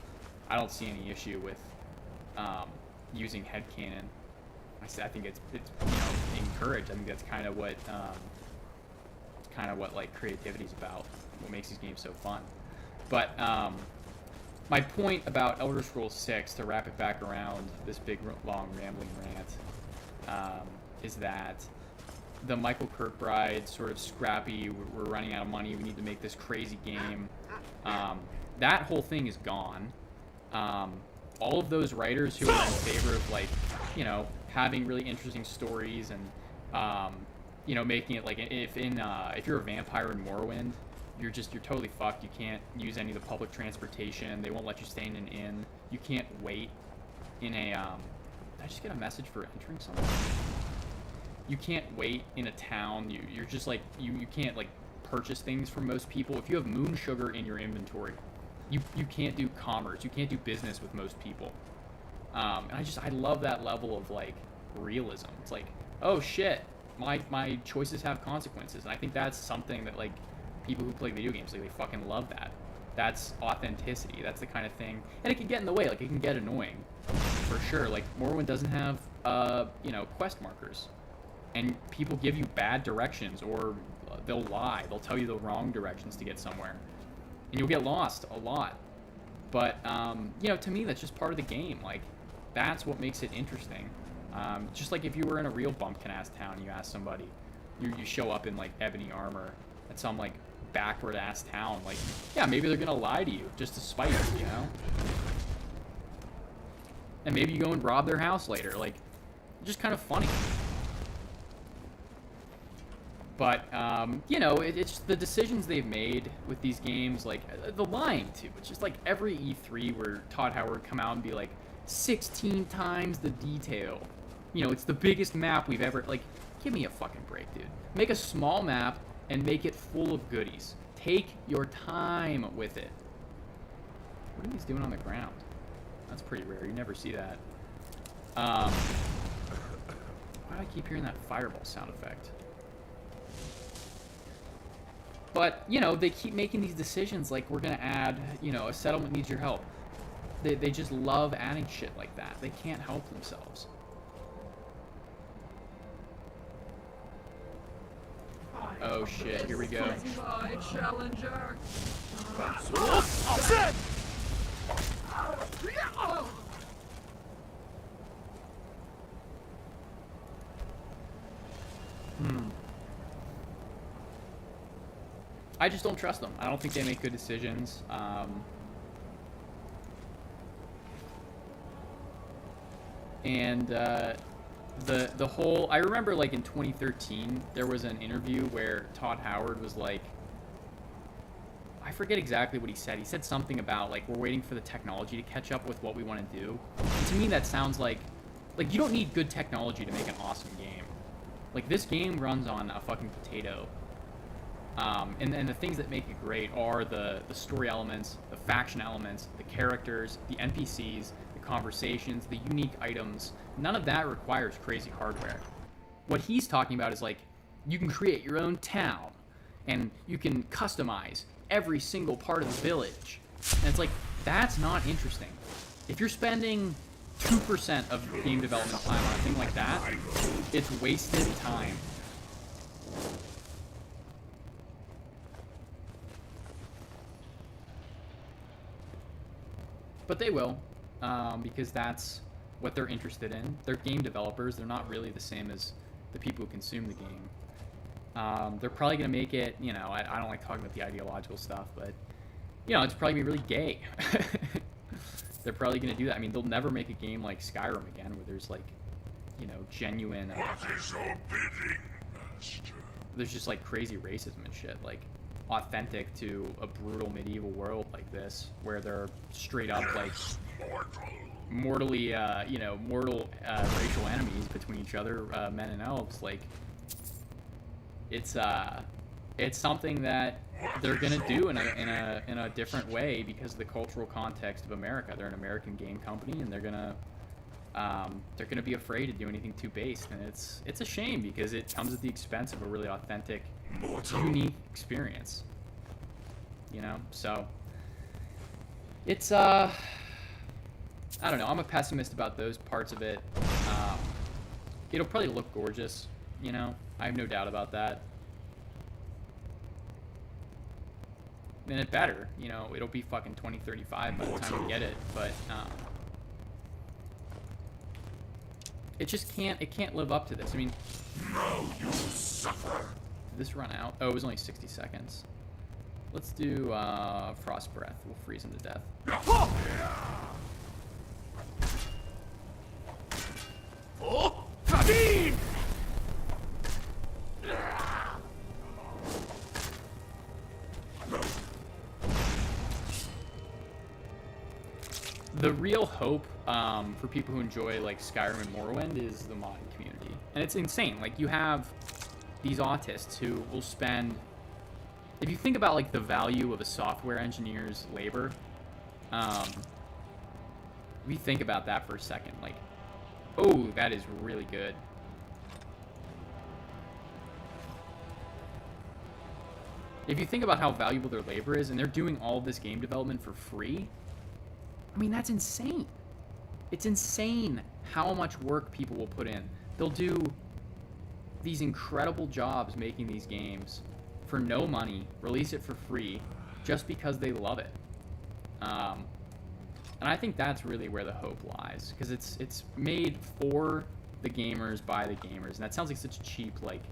I don't see any issue with using headcanon. I think it's you know, encouraged. I think that's kind of what kind of what like creativity's about, what makes these games so fun. But my point about Elder Scrolls 6, to wrap it back around this big, long, rambling rant, is that the Michael Kirkbride sort of scrappy, we're running out of money, we need to make this crazy game, that whole thing is gone. All of those writers who are in favor of, like, you know, having really interesting stories and, you know, making it like, if you're a vampire in Morrowind, you're totally fucked. You can't use any of the public transportation. They won't let you stay in an inn. You can't wait in a, did I just get a message for entering somewhere? You can't wait in a town. You're just like, you can't like purchase things from most people. If you have moon sugar in your inventory, you can't do commerce. You can't do business with most people. And I love that level of like realism. It's like, oh shit, my choices have consequences. And I think that's something that like people who play video games, like, they fucking love that. That's authenticity. That's the kind of thing. And it can get in the way. Like, it can get annoying, for sure. Like, Morrowind doesn't have, you know, quest markers. And people give you bad directions, or they'll lie. They'll tell you the wrong directions to get somewhere. And you'll get lost a lot. But, you know, to me, that's just part of the game. Like, that's what makes it interesting. Just like if you were in a real bumpkin-ass town, you ask somebody, you show up in, like, ebony armor at some, like, backward-ass town. Like, yeah, maybe they're gonna lie to you just to spite you, you know? And maybe you go and rob their house later. Like, just kind of funny. But, you know, it's the decisions they've made with these games, like, the lying, too. It's just like every E3 where Todd Howard would come out and be like, 16 times the detail. You know, it's the biggest map we've ever, like, give me a fucking break, dude. Make a small map and make it full of goodies. Take your time with it. What are these doing on the ground? That's pretty rare. You never see that. Why do I keep hearing that fireball sound effect? But, you know, they keep making these decisions like we're going to add, you know, a settlement needs your help. They just love adding shit like that. They can't help themselves. Oh shit, here we go. Challenger. I just don't trust them. I don't think they make good decisions. And the whole, I remember like in 2013 there was an interview where Todd Howard was like, I forget exactly what he said something about like we're waiting for the technology to catch up with what we want to do. And to me that sounds like you don't need good technology to make an awesome game. Like, this game runs on a fucking potato. And the things that make it great are the story elements, the faction elements, the characters, the NPCs, the conversations, the unique items. None of that requires crazy hardware. What he's talking about is like, you can create your own town, and you can customize every single part of the village. And it's like, that's not interesting. If you're spending 2% of game development time on a thing like that, it's wasted time. But they will, because that's what they're interested in. They're game developers. They're not really the same as the people who consume the game. They're probably going to make it, you know, I don't like talking about the ideological stuff, but, you know, it's probably going to be really gay. They're probably going to do that. I mean, they'll never make a game like Skyrim again, where there's, like, you know, genuine... What is your bidding, master? There's just, like, crazy racism and shit, like, authentic to a brutal medieval world like this, where they're straight up, like, mortally, you know, mortal racial enemies between each other, men and elves. Like, it's something that they're gonna do in a different way because of the cultural context of America. They're an American game company, and they're gonna be afraid to do anything too based, and it's a shame because it comes at the expense of a really authentic, unique experience. You know, so it's I don't know. I'm a pessimist about those parts of it. It'll probably look gorgeous, you know. I have no doubt about that. minute better. You know, it'll be fucking 2035 by the time we get it, but it just can't. It can't live up to this. I mean, Now you suffer. did this run out? Oh, it was only 60 seconds. Let's do Frost Breath. We'll freeze him to death. The real hope for people who enjoy like Skyrim and Morrowind is the modding community, and it's insane. Like, you have these autists who will spend, if you think about like the value of a software engineer's labor, we think about that for a second. Like, oh, that is really good. If you think about how valuable their labor is, and they're doing all of this game development for free, I mean, that's insane. It's insane how much work people will put in. They'll do these incredible jobs making these games for no money, release it for free, just because they love it. And I think that's really where the hope lies, because it's made for the gamers, by the gamers. And that sounds like such a cheap, like,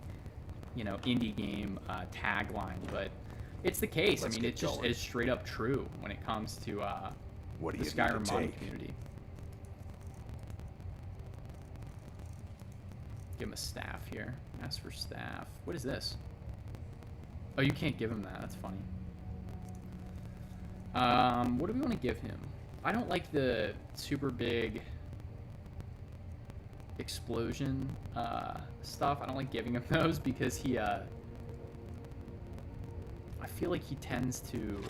you know, indie game tagline, but it's the case. I mean, it just is straight up true when it comes to the Skyrim modding community. Give him a staff here. Ask for staff. What is this? Oh, you can't give him that. That's funny. What do we want to give him? I don't like the super big explosion stuff. I don't like giving him those because he I feel like he tends to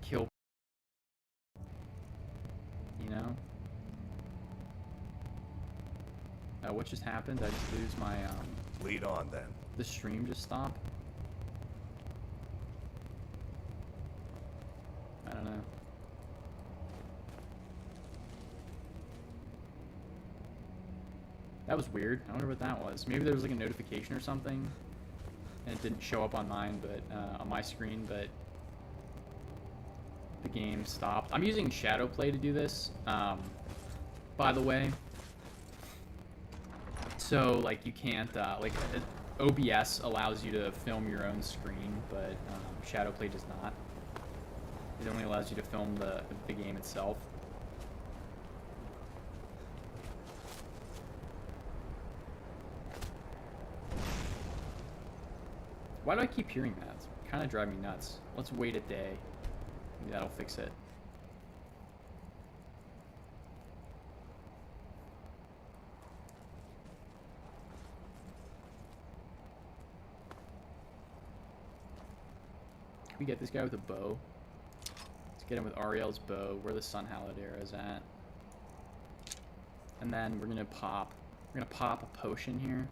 kill, you know. What just happened? I just lose my Lead on then. the stream just stopped. I don't know. That was weird. I wonder what that was. Maybe there was like a notification or something, and it didn't show up on mine, but on my screen, but the game stopped. I'm using Shadowplay to do this, by the way. So like you can't like OBS allows you to film your own screen, but Shadowplay does not. It only allows you to film the game itself. Why do I keep hearing that? It's kind of driving me nuts. Let's wait a day. Maybe that'll fix it. Can we get this guy with a bow? Let's get him with Ariel's bow, where the Sun Hallowed arrow is at. And then we're gonna pop a potion here.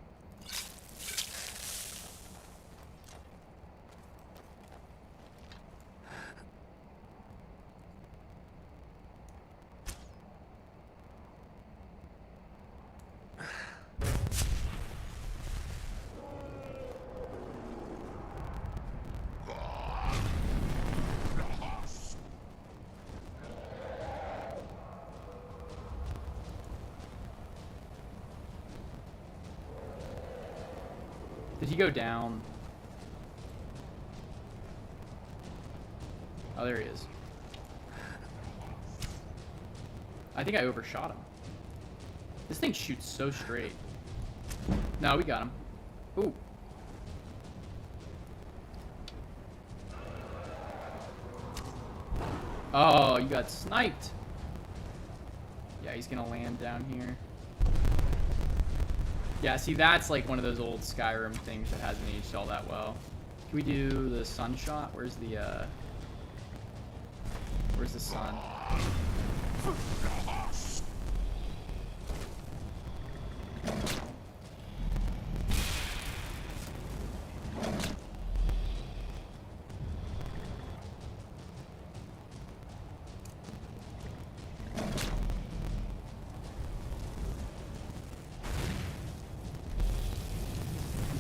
Did he go down? Oh, there he is. I think I overshot him. This thing shoots so straight. No, we got him. Ooh. Oh, you got sniped. Yeah, he's gonna land down here. Yeah, see, that's like one of those old Skyrim things that hasn't aged all that well. Can we do the sun shot? Where's the sun?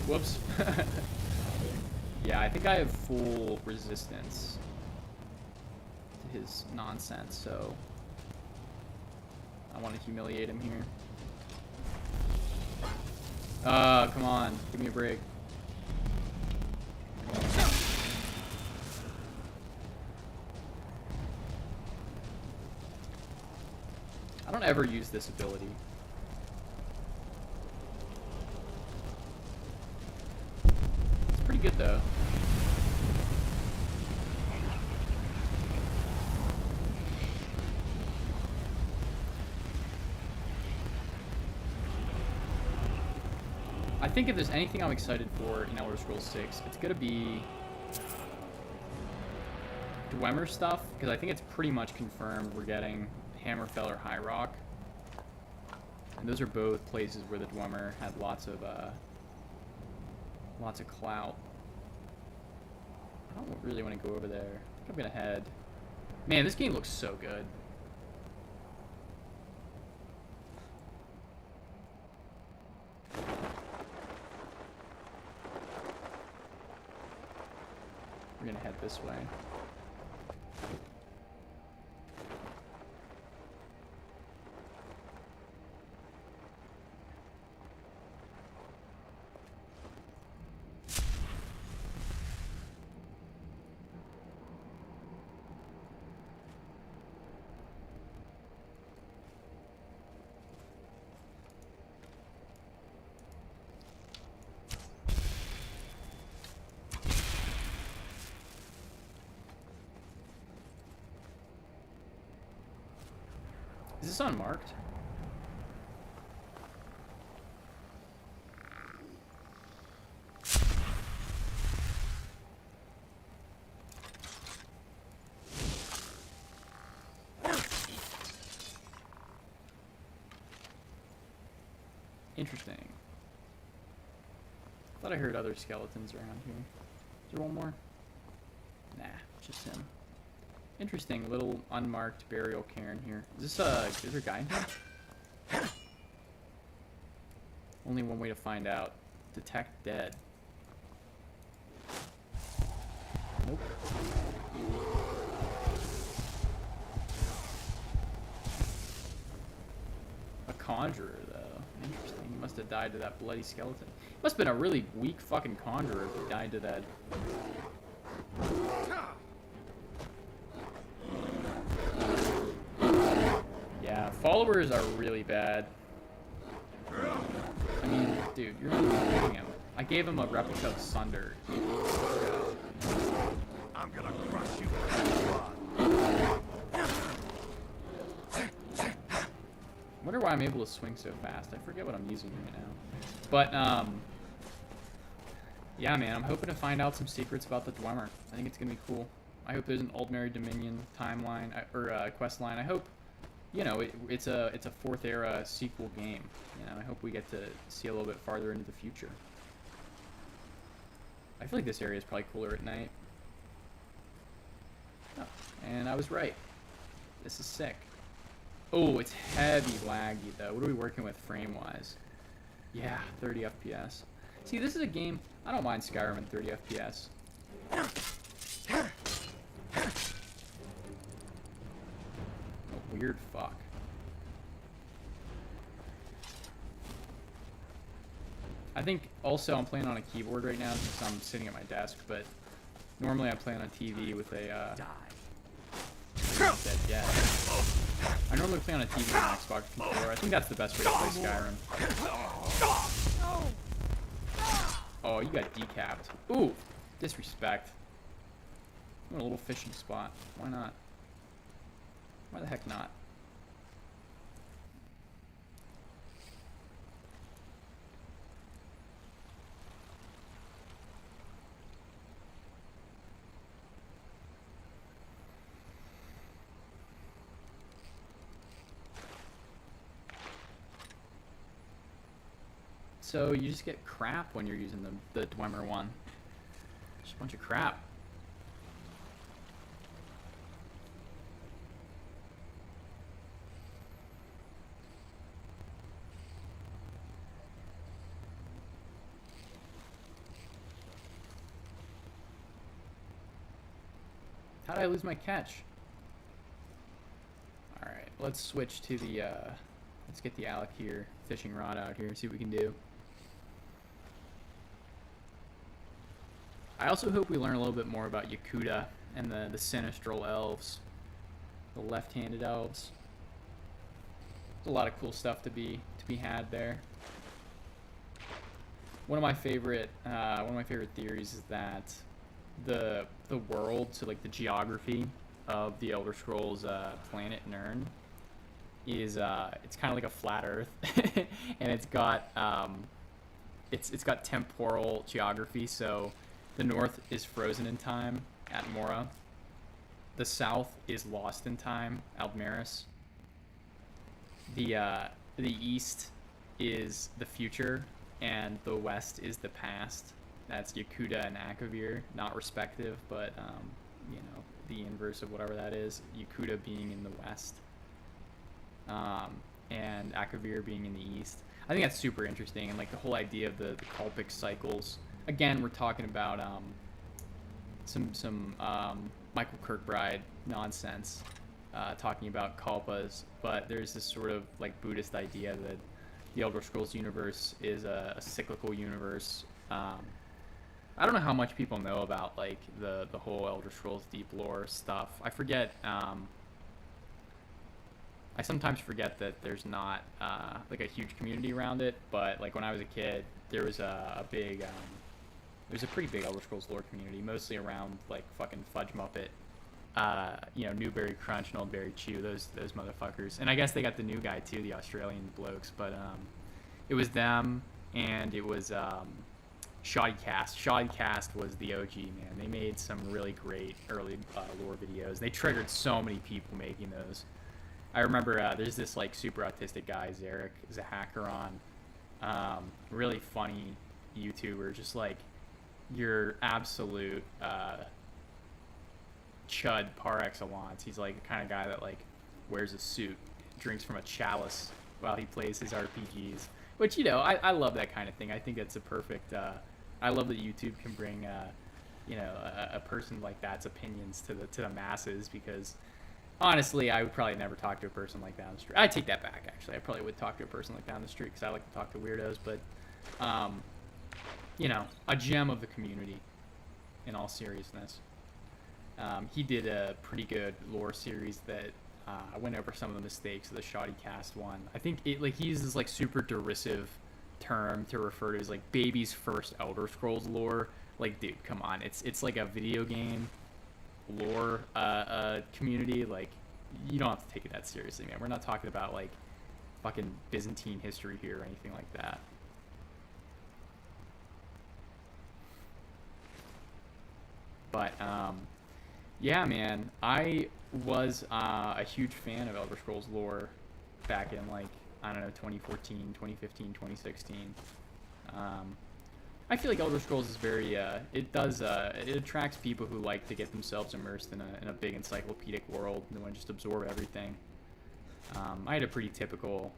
Whoops. Yeah, I think I have full resistance to his nonsense, so I want to humiliate him here. Come on, give me a break. I don't ever use this ability. It's pretty good though. I think if there's anything I'm excited for in Elder Scrolls 6, it's gonna be Dwemer stuff, because I think it's pretty much confirmed we're getting Hammerfell or High Rock. And those are both places where the Dwemer had lots of clout. I don't really want to go over there. I think I'm gonna head. Man, this game looks so good. We're gonna head this way. Is this unmarked? Interesting. Thought I heard other skeletons around here. Is there one more? Nah, just him. Interesting little unmarked burial cairn here. Is there a guy in here? Only one way to find out. Detect dead. Nope. A conjurer, though. Interesting. He must have died to that bloody skeleton. Must have been a really weak fucking conjurer if he died to that. Yeah, followers are really bad. I mean, dude, you're not even hitting him. I gave him a replica of Sunder. I'm gonna crush you. I wonder why I'm able to swing so fast. I forget what I'm using right now. But, yeah, man, I'm hoping to find out some secrets about the Dwemer. I think it's gonna be cool. I hope there's an Aldmeri Dominion timeline, or quest line. I hope, you know, it's a 4th era sequel game. You know, I hope we get to see a little bit farther into the future. I feel like this area is probably cooler at night. Oh, and I was right. This is sick. Oh, it's heavy laggy though. What are we working with frame-wise? Yeah, 30 FPS. See, this is a game, I don't mind Skyrim in 30 FPS. A weird fuck. I think also I'm playing on a keyboard right now since I'm sitting at my desk, but normally I play on a TV with a dead. I normally play on a TV on an Xbox controller. I think that's the best way to play Skyrim. Oh, you got decapped. Ooh, disrespect. I want a little fishing spot. Why not? Why the heck not? So you just get crap when you're using the Dwemer one. Just a bunch of crap. How did I lose my catch? Alright, let's switch to the, let's get the Alec here, fishing rod out here, see what we can do. I also hope we learn a little bit more about Yakuta and the Sinistral elves. The left-handed elves. There's a lot of cool stuff to be had there. One of my favorite theories is that the world, so like the geography of the Elder Scrolls planet Nirn is it's kind of like a flat Earth, and it's got temporal geography. So the north is frozen in time at Mora. The south is lost in time, Aldmeris. The east is the future, and the west is the past. That's Yakuta and Akavir, not respective, but you know, the inverse of whatever that is. Yakuta being in the west, and Akavir being in the east. I think that's super interesting, and like the whole idea of the Kalpic cycles. Again, we're talking about some Michael Kirkbride nonsense, talking about Kalpas, but there's this sort of like Buddhist idea that the Elder Scrolls universe is a cyclical universe. I don't know how much people know about like the whole Elder Scrolls deep lore stuff. I forget. I sometimes forget that there's not like a huge community around it. But like when I was a kid, there was a big, there's a pretty big Elder Scrolls lore community, mostly around like fucking Fudge Muppet, you know, Newberry Crunch and Old Berry Chew, those motherfuckers. And I guess they got the new guy too, the Australian blokes. But it was them, and it was Shoddycast. Shoddycast was the OG, man. They made some really great early lore videos. They triggered so many people making those. I remember there's this like super autistic guy, Zarek Zahacaron, really funny YouTuber, just like your absolute chud par excellence. He's like the kind of guy that like wears a suit, drinks from a chalice while he plays his RPGs, which, you know, I love that kind of thing. I think that's a perfect, I love that YouTube can bring, you know, a person like that's opinions to the masses, because honestly, I would probably never talk to a person like that on the street. I take that back, actually. I probably would talk to a person like that on the street, because I like to talk to weirdos, but, you know, a gem of the community, in all seriousness. He did a pretty good lore series that I went over some of the mistakes of the Shoddycast one. I think like he uses like super derisive term to refer to as like baby's first Elder Scrolls lore. Like, dude, come on, it's like a video game lore community. Like, you don't have to take it that seriously, man. We're not talking about like fucking Byzantine history here or anything like that. But yeah, man, I was a huge fan of Elder Scrolls lore back in like, I don't know, 2014, 2015, 2016. I feel like Elder Scrolls is very, it attracts people who like to get themselves immersed in a big encyclopedic world and want to just absorb everything. I had a pretty typical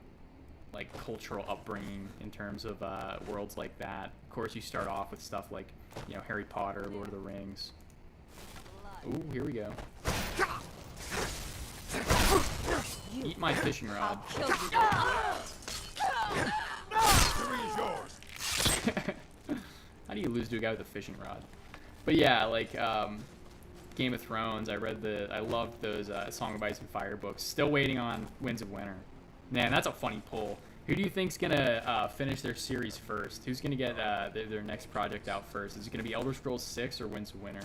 like cultural upbringing in terms of worlds like that. Of course, you start off with stuff like, you know, Harry Potter, Lord of the Rings. Ooh, here we go. Eat my fishing rod. How do you lose to a guy with a fishing rod? But yeah, like Game of Thrones, I loved those Song of Ice and Fire books. Still waiting on Winds of Winter. Man, that's a funny poll. Who do you think's gonna finish their series first? Who's gonna get their next project out first? Is it gonna be Elder Scrolls 6 or Winds of Winter?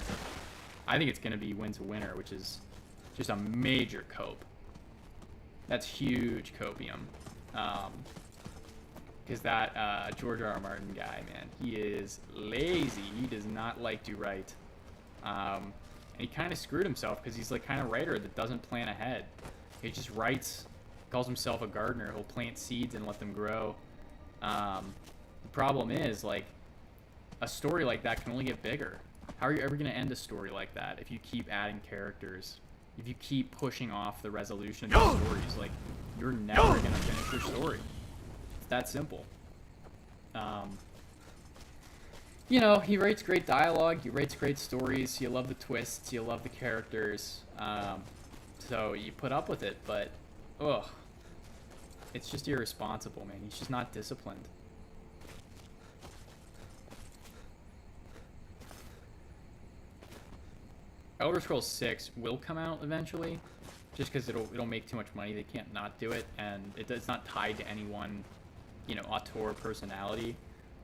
I think it's gonna be Winds of Winter, which is just a major cope. That's huge copium. Because that George R.R. Martin guy, man, he is lazy. He does not like to write. And he kind of screwed himself, because he's like kind of writer that doesn't plan ahead. He just writes, calls himself a gardener. He'll plant seeds and let them grow. The problem is, like, a story like that can only get bigger. How are you ever going to end a story like that if you keep adding characters? If you keep pushing off the resolution of the stories, like, you're never going to finish your story. It's that simple. You know, he writes great dialogue, he writes great stories, you love the twists, you love the characters, so you put up with it, but, ugh, it's just irresponsible, man. He's just not disciplined. Elder Scrolls 6 will come out eventually, just because it'll make too much money. They can't not do it, and it's not tied to any one, you know, auteur personality.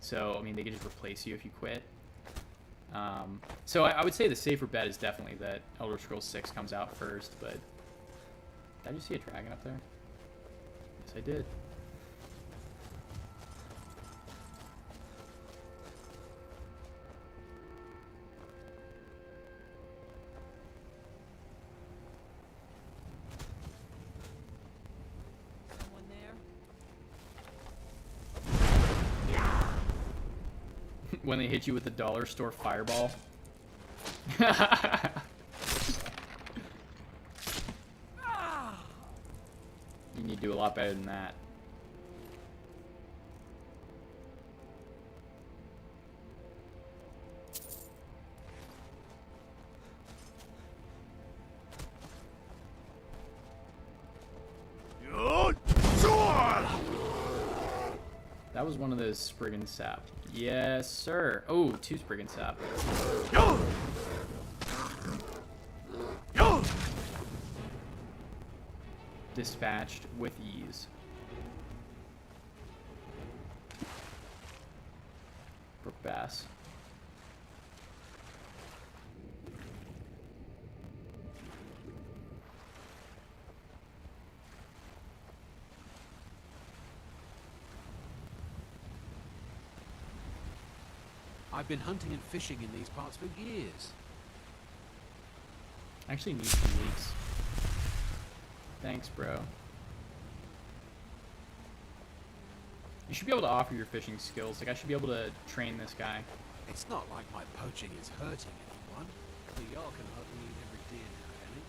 So I mean, they could just replace you if you quit. So I would say the safer bet is definitely that Elder Scrolls 6 comes out first. But did I just see a dragon up there? Yes, I did. When they hit you with the dollar store fireball. You need to do a lot better than that. That was one of those Spriggan Sap. Yes, sir. Oh, 2 Spriggan Sap. Dispatched with ease. Brook Bass. I've been hunting and fishing in these parts for years. I actually need some leaks. Thanks, bro. You should be able to offer your fishing skills. Like, I should be able to train this guy. It's not like my poaching is hurting anyone. The Yark can hardly eat every deer now, can it?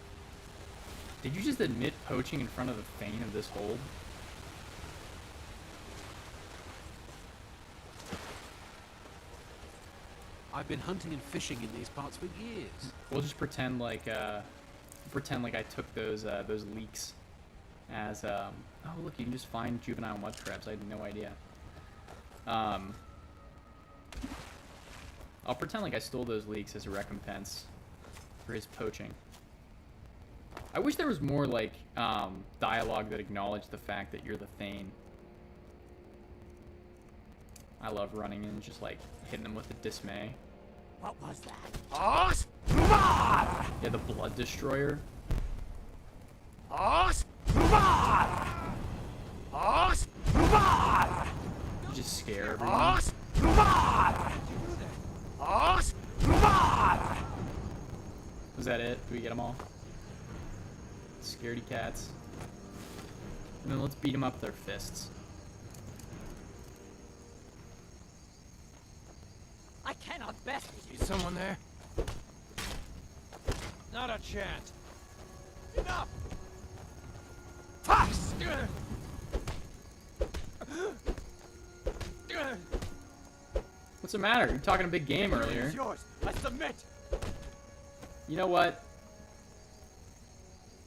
Did you just admit poaching in front of the Thane of this hold? I've been hunting and fishing in these parts for years. We'll just pretend like I took those leaks as oh look, you can just find juvenile mud crabs. I had no idea. I'll pretend like I stole those leaks as a recompense for his poaching. I wish there was more like dialogue that acknowledged the fact that you're the Thane. I love running in and just like hitting them with the dismay. What was that? Yeah, the Blood Destroyer. You just scare everyone. Was that it? Did we get them all? Scaredy cats. And then let's beat them up with their fists. I cannot bet. Is someone there? Not a chance. Enough! What's the matter? You were talking a big game earlier. It's yours. I submit. You know what?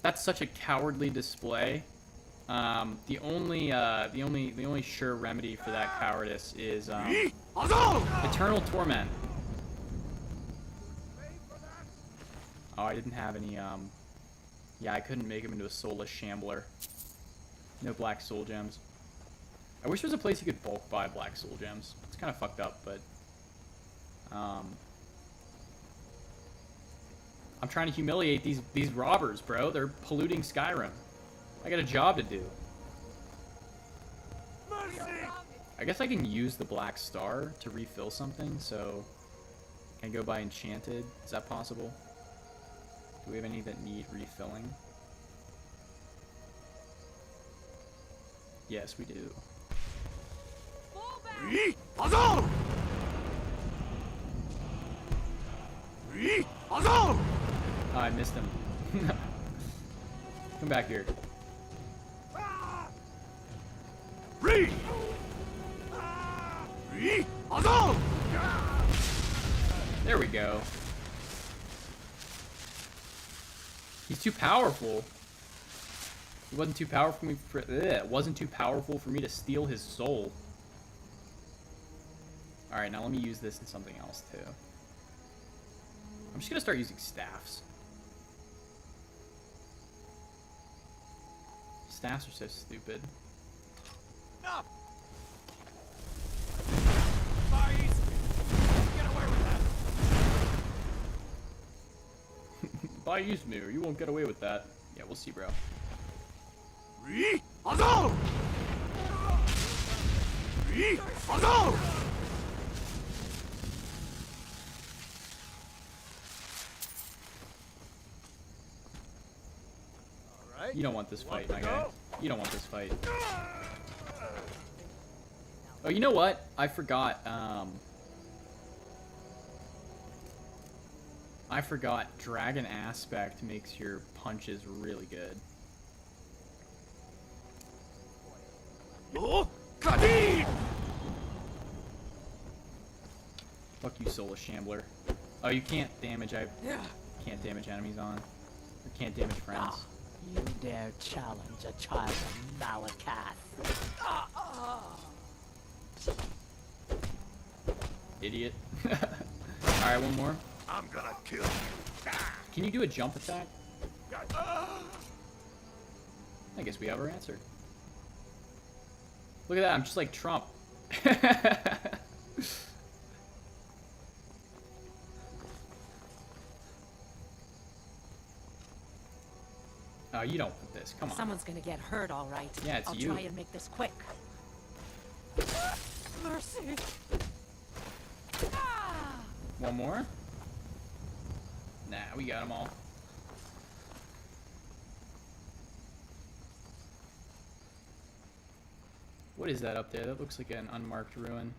That's such a cowardly display. The only sure remedy for that cowardice is eternal torment. Oh, I didn't have any yeah, I couldn't make him into a soulless shambler. No black soul gems. I wish there was a place you could bulk buy black soul gems. It's kind of fucked up, but I'm trying to humiliate these robbers, bro. They're polluting Skyrim. I got a job to do. Mercy! I guess I can use the black star to refill something, so can I go buy enchanted? Is that possible? Do we have any that need refilling? Yes, we do. Oh, I missed him. Come back here. There we go. He's too powerful. It wasn't too powerful for me. It wasn't too powerful for me to steal his soul. All right, now let me use this in something else too. I'm just gonna start using staffs. Staffs are so stupid. No. Far east. Get away with that. Buy use me, or you won't get away with that. Yeah, we'll see, bro. You don't want this fight, my guy. You don't want this fight. Oh, you know what? I forgot. I forgot. Dragon Aspect makes your punches really good. Fuck you, Soulless Shambler. Oh, you can't damage. I can't damage enemies on. Or can't damage friends. You dare challenge a child of Malakath? Idiot. Alright, one more. I'm gonna kill you. Can you do a jump attack? I guess we have our answer. Look at that, I'm just like Trump. Oh, you don't want this. Come on. Someone's gonna get hurt, all right. Yeah, it's I'll you. try and make this quick. Mercy. One more? Nah, we got them all. What is that up there? That looks like an unmarked ruin.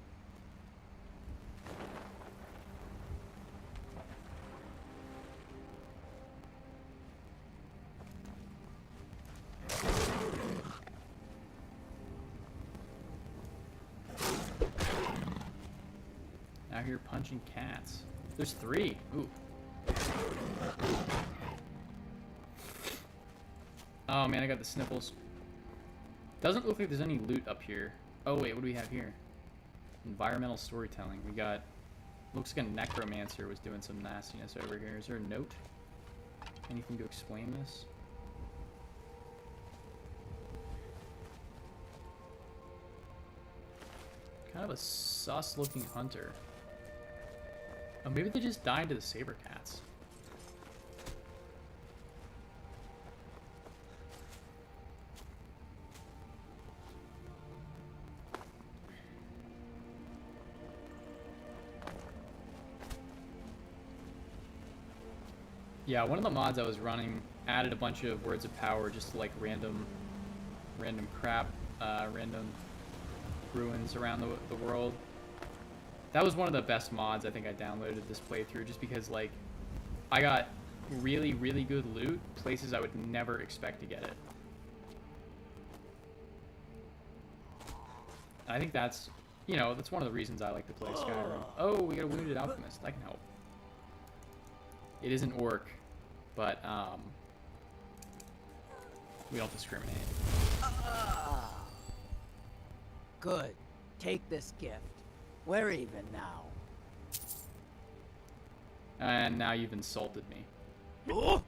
Out here punching cats. There's 3. Ooh. Oh man, I got the sniffles. Doesn't look like there's any loot up here. Oh wait, what do we have here? Environmental storytelling. We got... Looks like a necromancer was doing some nastiness over here. Is there a note? Anything to explain this? Kind of a sus looking hunter. Oh, maybe they just died to the saber cats. Yeah, one of the mods I was running added a bunch of words of power, just like random crap, random ruins around the world. That was one of the best mods I think I downloaded this playthrough, just because like I got really, really good loot, places I would never expect to get it. And I think that's, you know, that's one of the reasons I like to play Skyrim. Oh, we got a wounded alchemist. I can help. It is an orc, but we don't discriminate. Good. Take this gift. We're even now. And now you've insulted me. Is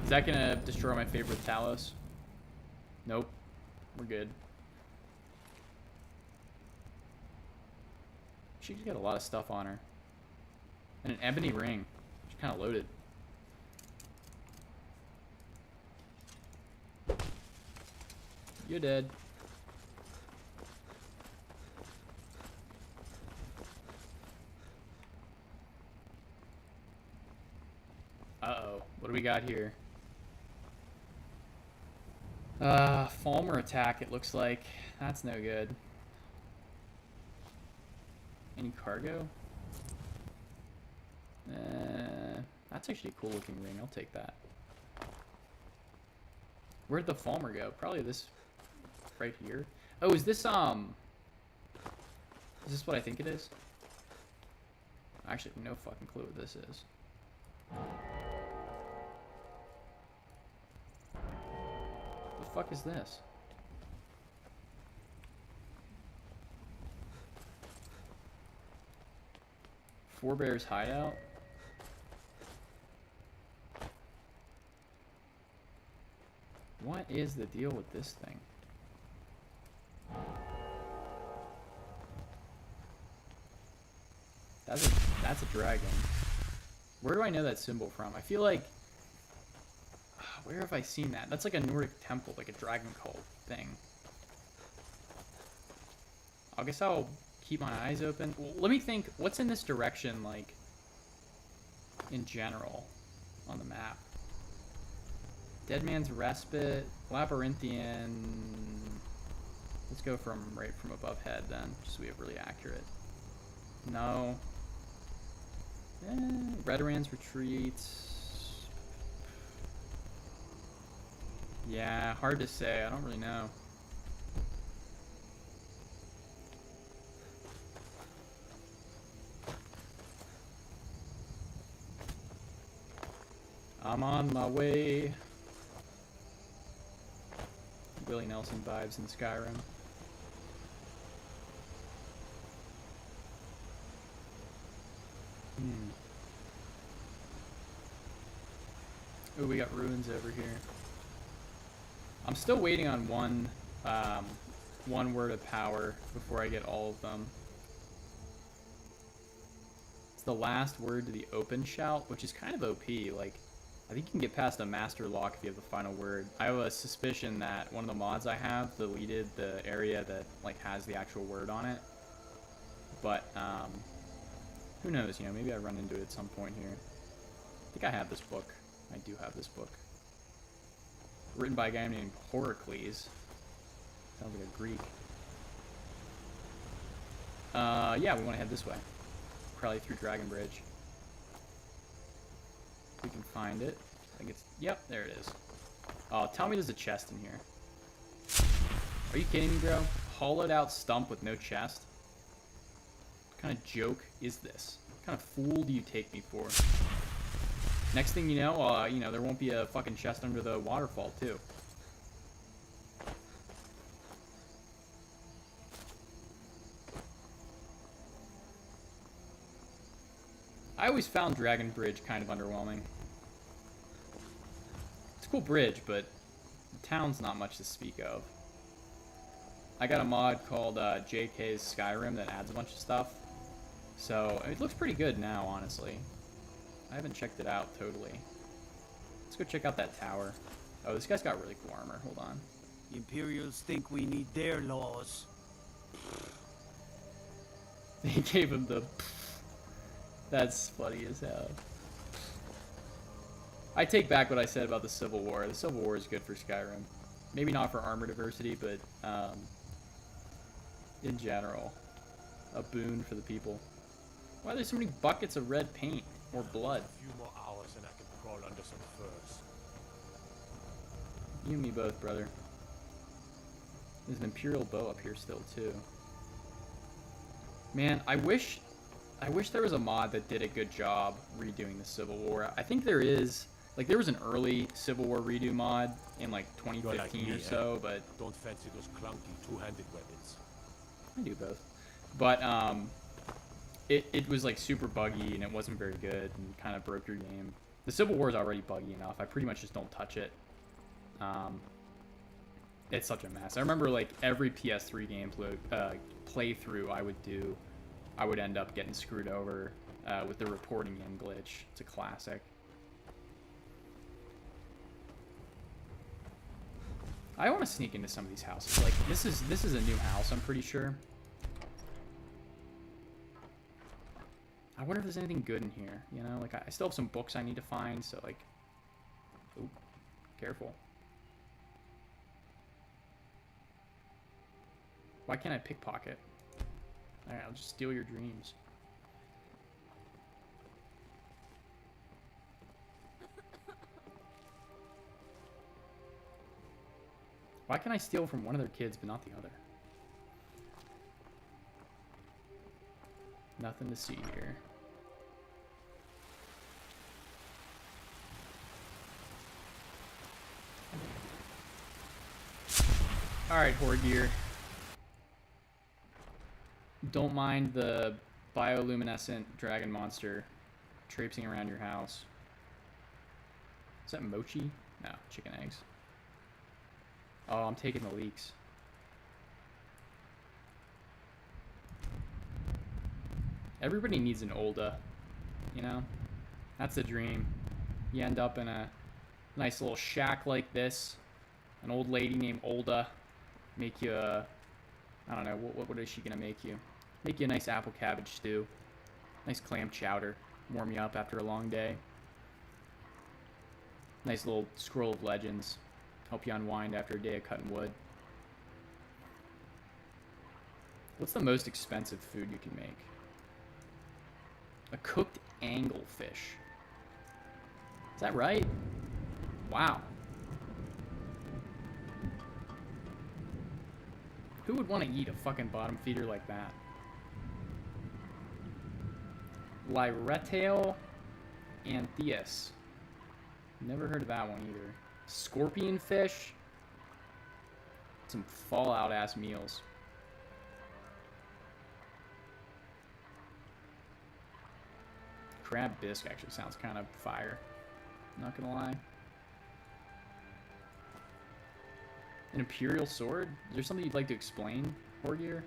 that gonna destroy my favorite Talos? Nope. We're good. She's got a lot of stuff on her. And an ebony ring. She's kind of loaded. You're dead. Uh-oh. What do we got here? Falmer attack, it looks like. That's no good. Any cargo? That's actually a cool looking ring. I'll take that. Where'd the Falmer go? Probably this right here. Oh, is this what I think it is? I actually have no fucking clue what this is. The fuck is this? Forebear's hideout? What is the deal with this thing? That's a dragon. Where do I know that symbol from? I feel like... Where have I seen that? That's like a Nordic temple, like a dragon cult thing. I guess I'll keep my eyes open. Well, let me think, what's in this direction, like, in general, on the map? Dead Man's Respite, Labyrinthian. Let's go from right from above head then, just so we have really accurate. No. Redran's Retreat. Yeah, hard to say. I don't really know. I'm on my way. Willie Nelson vibes in Skyrim. Oh, we got ruins over here. I'm still waiting on one word of power before I get all of them. It's the last word to the open shout, which is kind of OP. Like, I think you can get past a master lock if you have the final word. I have a suspicion that one of the mods I have deleted the area that like has the actual word on it. But who knows? You know, maybe I run into it at some point here. I think I have this book. I do have this book. Written by a guy named Horacles. Sounds like a Greek. Yeah, we want to head this way. Probably through Dragon Bridge. If we can find it. I think it's... Yep, there it is. Oh, tell me there's a chest in here. Are you kidding me, bro? Hollowed out stump with no chest? What kind of joke is this? What kind of fool do you take me for? Next thing you know, there won't be a fucking chest under the waterfall, too. I always found Dragon Bridge kind of underwhelming. It's a cool bridge, but the town's not much to speak of. I got a mod called JK's Skyrim that adds a bunch of stuff. So, it looks pretty good now, honestly. I haven't checked it out totally. Let's go check out that tower. Oh, this guy's got really cool armor. Hold on. The Imperials think we need their laws. He gave him the... That's funny as hell. I take back what I said about the Civil War. The Civil War is good for Skyrim. Maybe not for armor diversity, but in general, a boon for the people. Why are there so many buckets of red paint or blood? A few more hours and I can crawl under some furs. You and me both, brother. There's an Imperial bow up here still, too. Man, I wish there was a mod that did a good job redoing the Civil War. I think there is. Like, there was an early Civil War redo mod in, like, 2015 or so, but... Don't fancy those clunky two-handed weapons. I do both. But, it was, like, super buggy, and it wasn't very good, and kind of broke your game. The Civil War is already buggy enough. I pretty much just don't touch it. It's such a mess. I remember, like, every PS3 game playthrough I would end up getting screwed over with the reporting in glitch. It's a classic. I want to sneak into some of these houses. Like, this is a new house, I'm pretty sure. I wonder if there's anything good in here, you know? Like, I still have some books I need to find, so, like... Ooh, careful. Why can't I pickpocket? Alright, I'll just steal your dreams. Why can I steal from one of their kids but not the other? Nothing to see here. Alright, Horde Gear. Don't mind the bioluminescent dragon monster traipsing around your house. Is that mochi? No, chicken eggs. Oh, I'm taking the leaks. Everybody needs an Olda, you know? That's the dream. You end up in a nice little shack like this. An old lady named Olda. Make you a... I don't know, what is she gonna make you? Make you a nice apple cabbage stew. Nice clam chowder. Warm you up after a long day. Nice little scroll of legends. Help you unwind after a day of cutting wood. What's the most expensive food you can make? A cooked anglefish. Is that right? Wow. Who would want to eat a fucking bottom feeder like that? Lyretail anthias. Never heard of that one either. Scorpion fish. Some Fallout ass meals. Crab bisque actually sounds kind of fire. Not gonna lie. An Imperial sword? Is there something you'd like to explain, Horgear?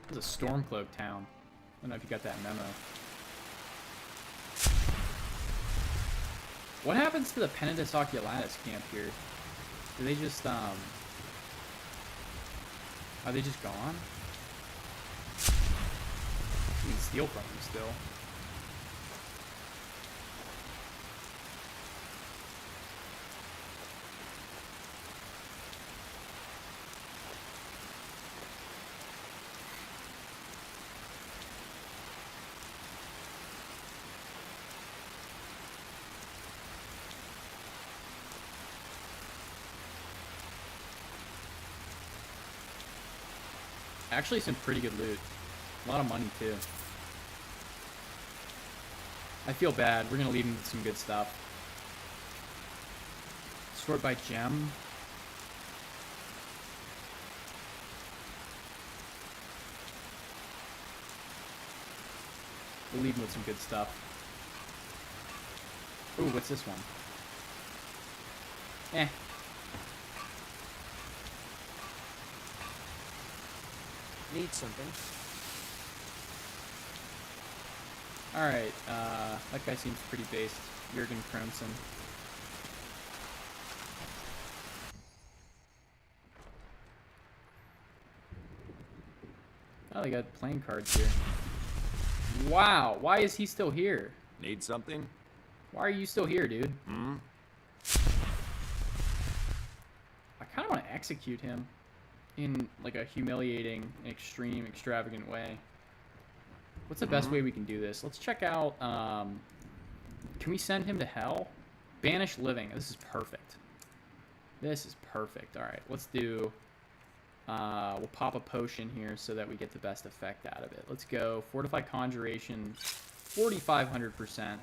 This is a Stormcloak town. I don't know if you got that memo. What happens to the Penitus Oculatus camp here? Do they just, are they just gone? You can steal from them still. Actually, some pretty good loot. A lot of money, too. I feel bad. We're going to leave him with some good stuff. Sort by gem. We'll leave him with some good stuff. Ooh, what's this one? Eh. Need something. Alright, that guy seems pretty based. Jurgen Crimson. Oh, they got playing cards here. Wow, why is he still here? Need something? Why are you still here, dude? Hmm? I kind of want to execute him in like a humiliating, extreme, extravagant way. What's the best way we can do this? Let's check out, can we send him to hell? Banish living. This is perfect. This is perfect. All right, let's do, we'll pop a potion here so that we get the best effect out of it. Let's go Fortify Conjuration, 4,500%.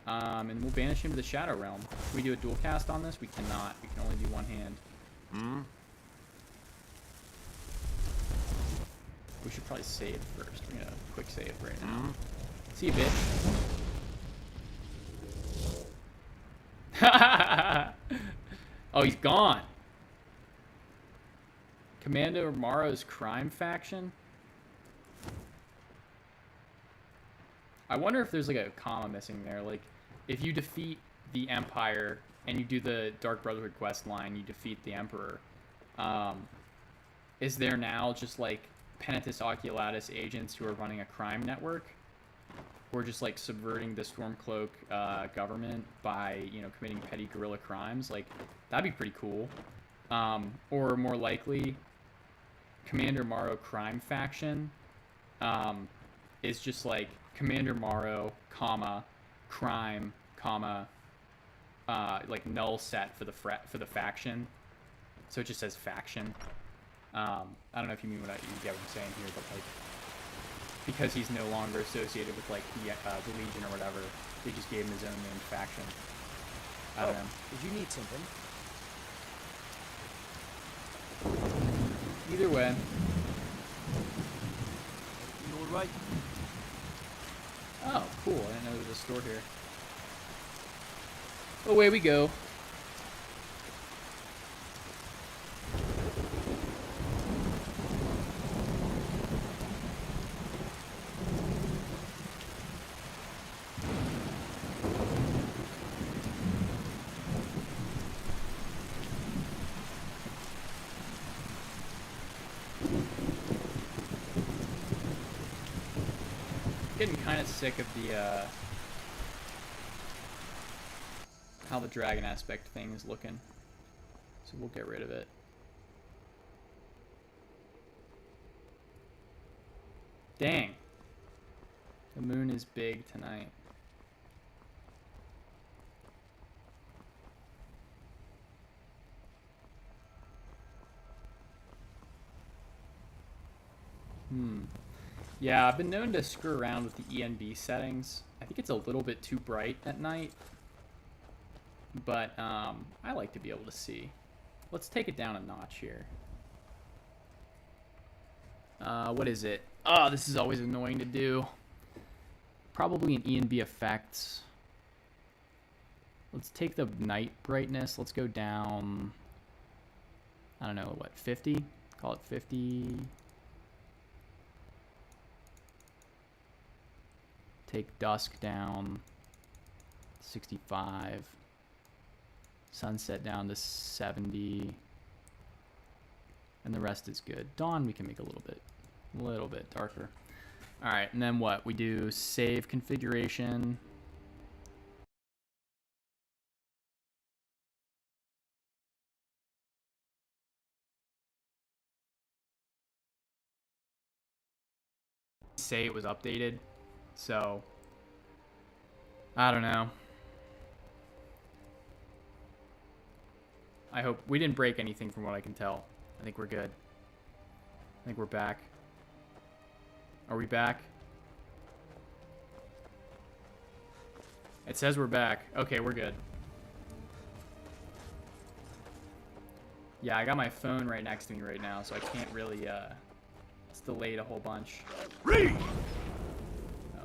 And we'll banish him to the Shadow Realm. Can we do a dual cast on this? We cannot. We can only do one hand. Hmm? We should probably save first. We're gonna quick save right now. See you, bitch. Oh, he's gone. Commander Maro's crime faction. I wonder if there's like a comma missing there. Like, if you defeat the Empire and you do the Dark Brotherhood quest line, you defeat the Emperor. Is there now just like Penitus Oculatus agents who are running a crime network, who are just like subverting the Stormcloak government by, you know, committing petty guerrilla crimes? Like, that'd be pretty cool. Or more likely, Commander Maro crime faction is just like Commander Maro, comma, crime, comma, like null set for the faction, so it just says faction. I don't know if you mean what you get what I'm saying here, but like because he's no longer associated with like the Legion or whatever, they just gave him his own named faction. I don't know. Did you need something? Either way. You alright? Oh, cool. I didn't know there was a store here. Away we go. Getting kind of sick of the how the dragon aspect thing is looking, so we'll get rid of it. Dang, the moon is big tonight. Yeah, I've been known to screw around with the ENB settings. I think it's a little bit too bright at night, but I like to be able to see. Let's take it down a notch here. What is it? Oh, this is always annoying to do. Probably an ENB effects. Let's take the night brightness. Let's go down, I don't know, what, 50? Call it 50. Take dusk down 65. Sunset down to 70. And the rest is good. Dawn we can make a little bit darker. All right, and then what? We do save configuration. Say it was updated. So, I don't know. I hope we didn't break anything from what I can tell. I think we're good. I think we're back. Are we back? It says we're back. Okay, we're good. Yeah, I got my phone right next to me right now, so I can't really, it's delayed a whole bunch.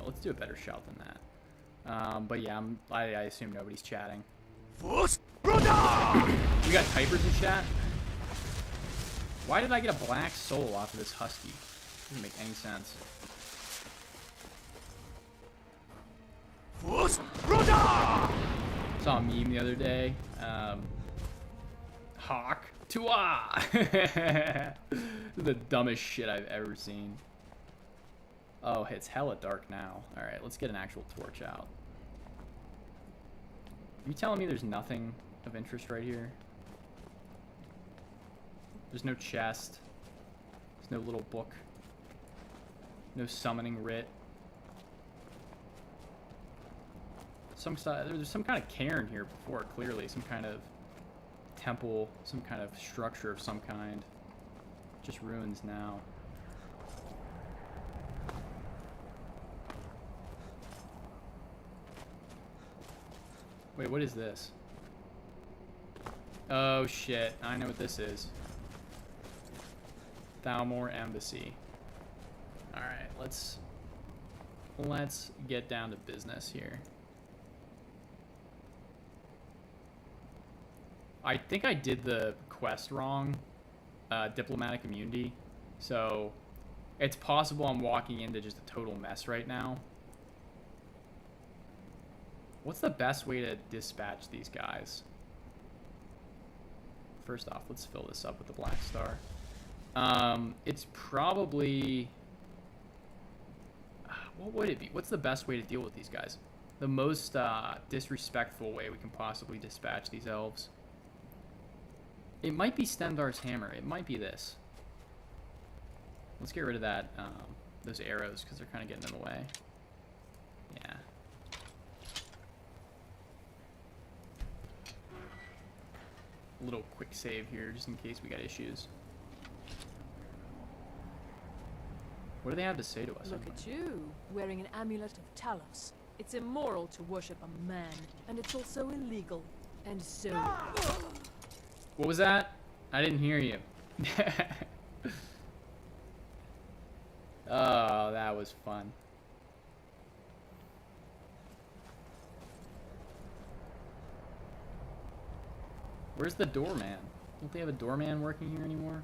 Let's do a better shot than that. But yeah, I assume nobody's chatting. We got typers in chat? Why did I get a black soul off of this husky? Doesn't make any sense. Saw a meme the other day. Hawk. Tua! The dumbest shit I've ever seen. Oh, it's hella dark now. Alright, let's get an actual torch out. Are you telling me there's nothing of interest right here? There's no chest. There's no little book. No summoning writ. There's some kind of cairn here before, clearly. Some kind of temple, some kind of structure of some kind. Just ruins now. Wait, what is this? Oh shit, I know what this is. Thalmor Embassy. Alright, let's get down to business here. I think I did the quest wrong. Diplomatic immunity. So it's possible I'm walking into just a total mess right now. What's the best way to dispatch these guys? First off, let's fill this up with the Black Star. It's probably... What would it be? What's the best way to deal with these guys? The most disrespectful way we can possibly dispatch these elves. It might be Stendarr's hammer. It might be this. Let's get rid of that, those arrows, because they're kind of getting in the way. Yeah. a little quick save here, just in case we got issues. What do they have to say to us? Look at you, wearing an amulet of Talos. It's immoral to worship a man, and it's also illegal. And so... What was that? I didn't hear you. Oh, that was fun. Where's the doorman? Don't they have a doorman working here anymore?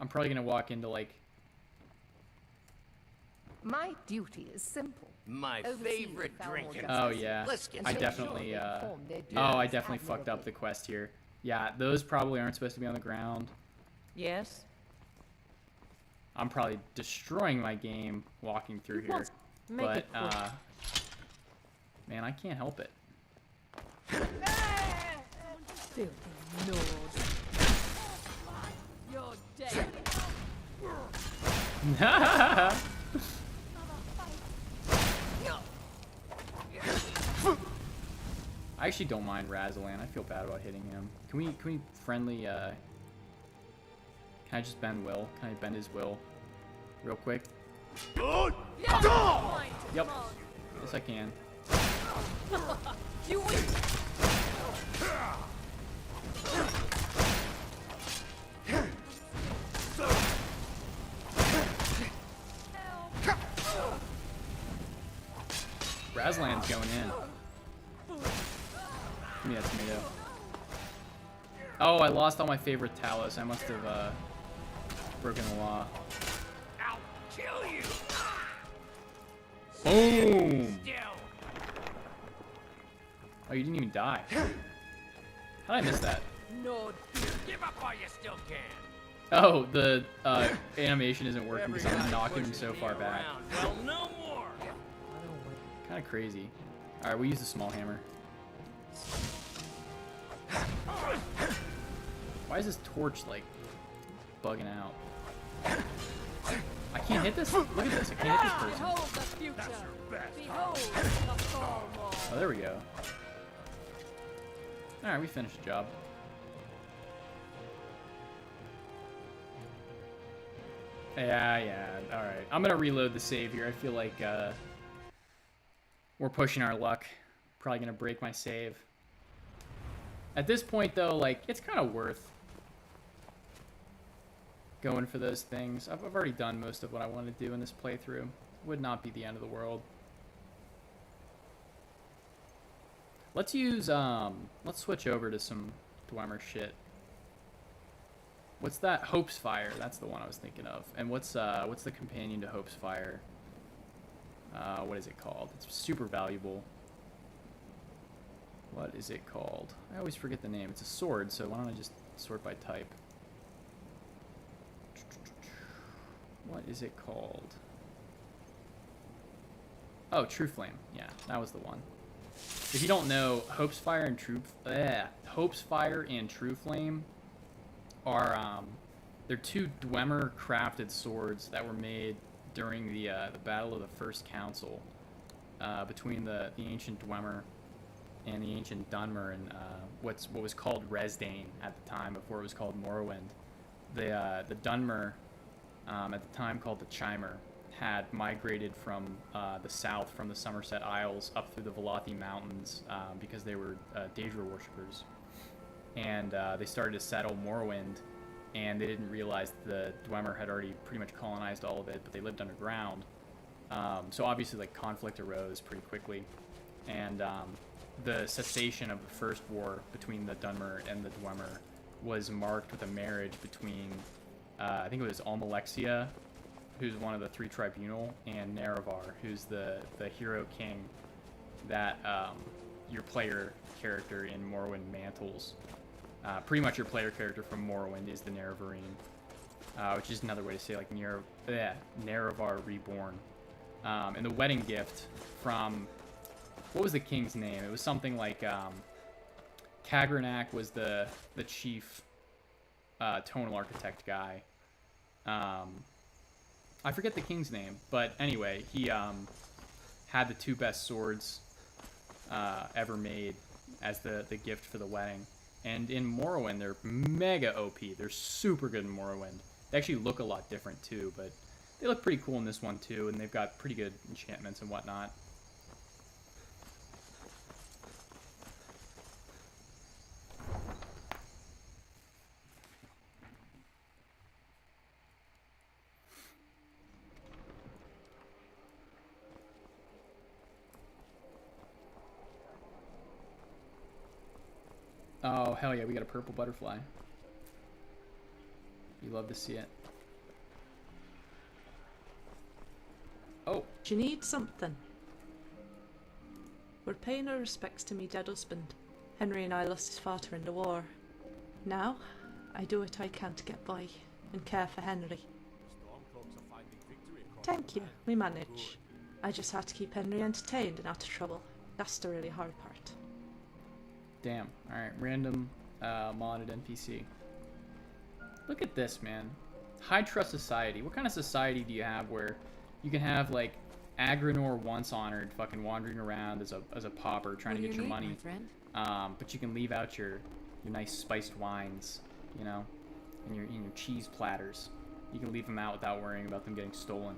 I'm probably gonna walk into like... My duty is simple. My favorite drink. Oh yeah, I definitely I definitely fucked up the quest here. Yeah, those probably aren't supposed to be on the ground. Yes? I'm probably destroying my game walking through here. But man, I can't help it. Filthy Lord. You're dead. I actually don't mind Razalan. I feel bad about hitting him. Can we friendly can I just bend Will? Can I bend his will real quick? Yep. Yes I can. You win. Razalan's going in. Give me that tomato. Oh, I lost all my favorite Talos. I must have broken the law. I'll kill you. Boom! Oh, you didn't even die. How did I miss that? No, give up while you still can. Oh, the animation isn't working because I'm knocking him so far back. Well, no more. Kind of crazy. All right, we use the small hammer. Why is this torch like bugging out? I can't hit this. Look at this. I can't hit this person. Behold the future. Behold the fall. Oh, there we go. All right, we finished the job. Yeah. All right. I'm gonna reload the save here. I feel like we're pushing our luck. Probably gonna break my save. At this point, though, like it's kind of worth going for those things. I've already done most of what I want to do in this playthrough. Would not be the end of the world. Let's use let's switch over to some Dwemer shit. What's that? Hope's Fire. That's the one I was thinking of. And what's the companion to Hope's Fire? What is it called? It's super valuable. What is it called? I always forget the name. It's a sword, so why don't I just sort by type? What is it called? Oh, True Flame. Yeah, that was the one. If you don't know, Hope's Fire and True Flame are they're two Dwemer crafted swords that were made during the Battle of the First Council between the ancient Dwemer and the ancient Dunmer and what was called Resdane at the time before it was called Morrowind. The Dunmer at the time called the Chimer had migrated from the south from the Somerset Isles up through the Velothi Mountains because they were Daedra worshippers, and they started to settle Morrowind, and they didn't realize the Dwemer had already pretty much colonized all of it, but they lived underground. So obviously like conflict arose pretty quickly, and the cessation of the first war between the Dunmer and the Dwemer was marked with a marriage between I think it was Almalexia, who's one of the three tribunal, and Nerevar, who's the hero king that your player character in Morrowind mantles. Pretty much your player character from Morrowind is the Nerevarine, which is another way to say like Nerevar reborn. And the wedding gift from, what was the king's name? It was something like Kagranak was the chief tonal architect guy. I forget the king's name, but anyway, he had the 2 best swords ever made as the gift for the wedding. And in Morrowind, they're mega OP. They're super good in Morrowind. They actually look a lot different too, but they look pretty cool in this one too, and they've got pretty good enchantments and whatnot. Oh, hell yeah, we got a purple butterfly. You love to see it. Oh. Do you need something? We're paying our respects to me dead husband. Henry and I lost his father in the war. Now, I do what I can to get by and care for Henry. Thank you, we manage. I just had to keep Henry entertained and out of trouble. That's the really hard part. Damn. Alright, random modded NPC. Look at this, man. High trust society. What kind of society do you have where you can have, like, Agranor once honored fucking wandering around as a pauper trying to get your money. But you can leave out your nice spiced wines, you know, and your cheese platters. You can leave them out without worrying about them getting stolen.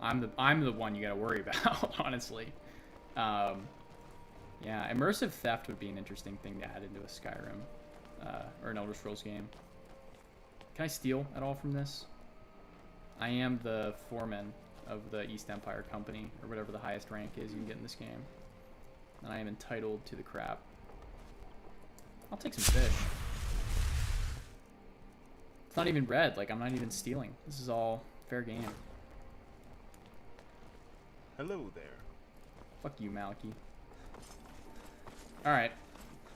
I'm the one you gotta worry about, honestly. Yeah, immersive theft would be an interesting thing to add into a Skyrim or an Elder Scrolls game. Can I steal at all from this? I am the foreman of the East Empire Company, or whatever the highest rank is you can get in this game. And I am entitled to the crap. I'll take some fish. It's not even red, like I'm not even stealing. This is all fair game. Hello there. Fuck you, Maliki. Alright,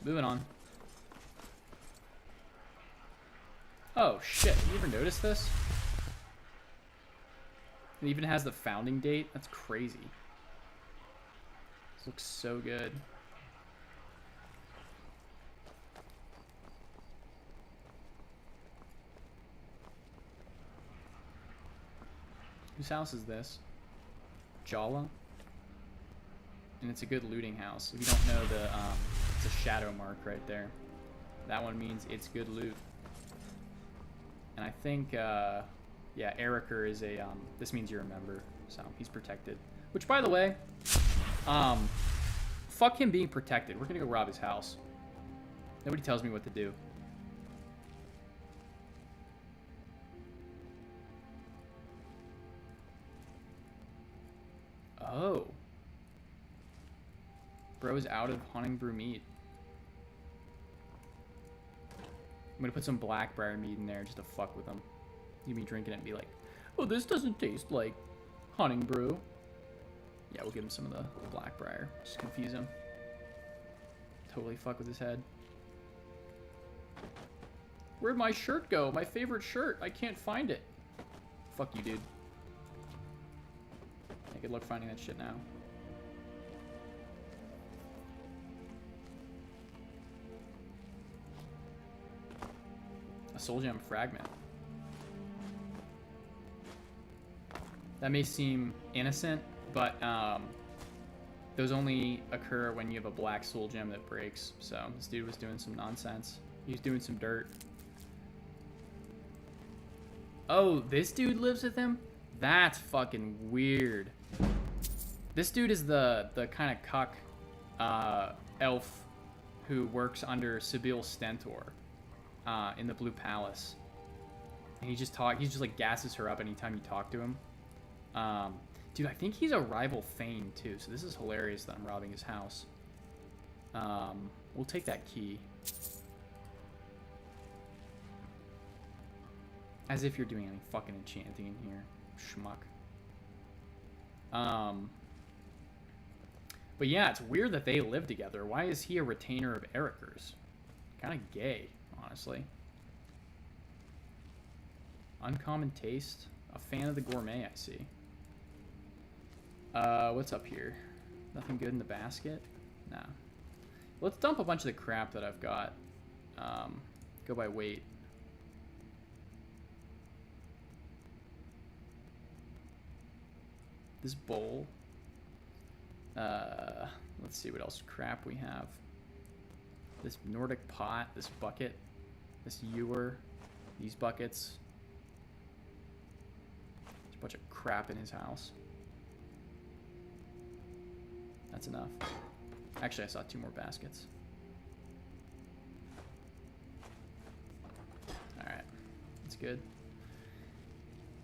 moving on. Oh shit, you ever notice this? It even has the founding date? That's crazy. This looks so good. Whose house is this? Jala? And it's a good looting house. If you don't know it's a shadow mark right there. That one means it's good loot. And I think, yeah, Eriker is a, this means you're a member, so he's protected. Which, by the way, fuck him being protected. We're gonna go rob his house. Nobody tells me what to do. Oh. Bro's out of hunting brew meat. I'm gonna put some blackbriar meat in there just to fuck with him. You be drinking it and be like, oh, this doesn't taste like hunting brew. Yeah, we'll give him some of the blackbriar. Just confuse him. Totally fuck with his head. Where'd my shirt go? My favorite shirt. I can't find it. Fuck you, dude. I good luck finding that shit now. A soul gem fragment. That may seem innocent, but those only occur when you have a black soul gem that breaks. So this dude was doing some nonsense. He was doing some dirt. Oh, this dude lives with him? That's fucking weird. This dude is the kind of cuck elf who works under Sibyl Stentor in the Blue Palace. And he just like gasses her up anytime you talk to him. Dude, I think he's a rival Thane too, so this is hilarious that I'm robbing his house. We'll take that key. As if you're doing any fucking enchanting in here, schmuck. But yeah, it's weird that they live together. Why is he a retainer of Eriker's? Kind of gay, honestly. Uncommon taste. A fan of the gourmet, I see. What's up here? Nothing good in the basket? Nah. Let's dump a bunch of the crap that I've got. Go by weight. This bowl. Let's see what else crap we have. This Nordic pot, this bucket, this ewer, these buckets. There's a bunch of crap in his house. That's enough. Actually, I saw 2 more baskets. Alright. That's good.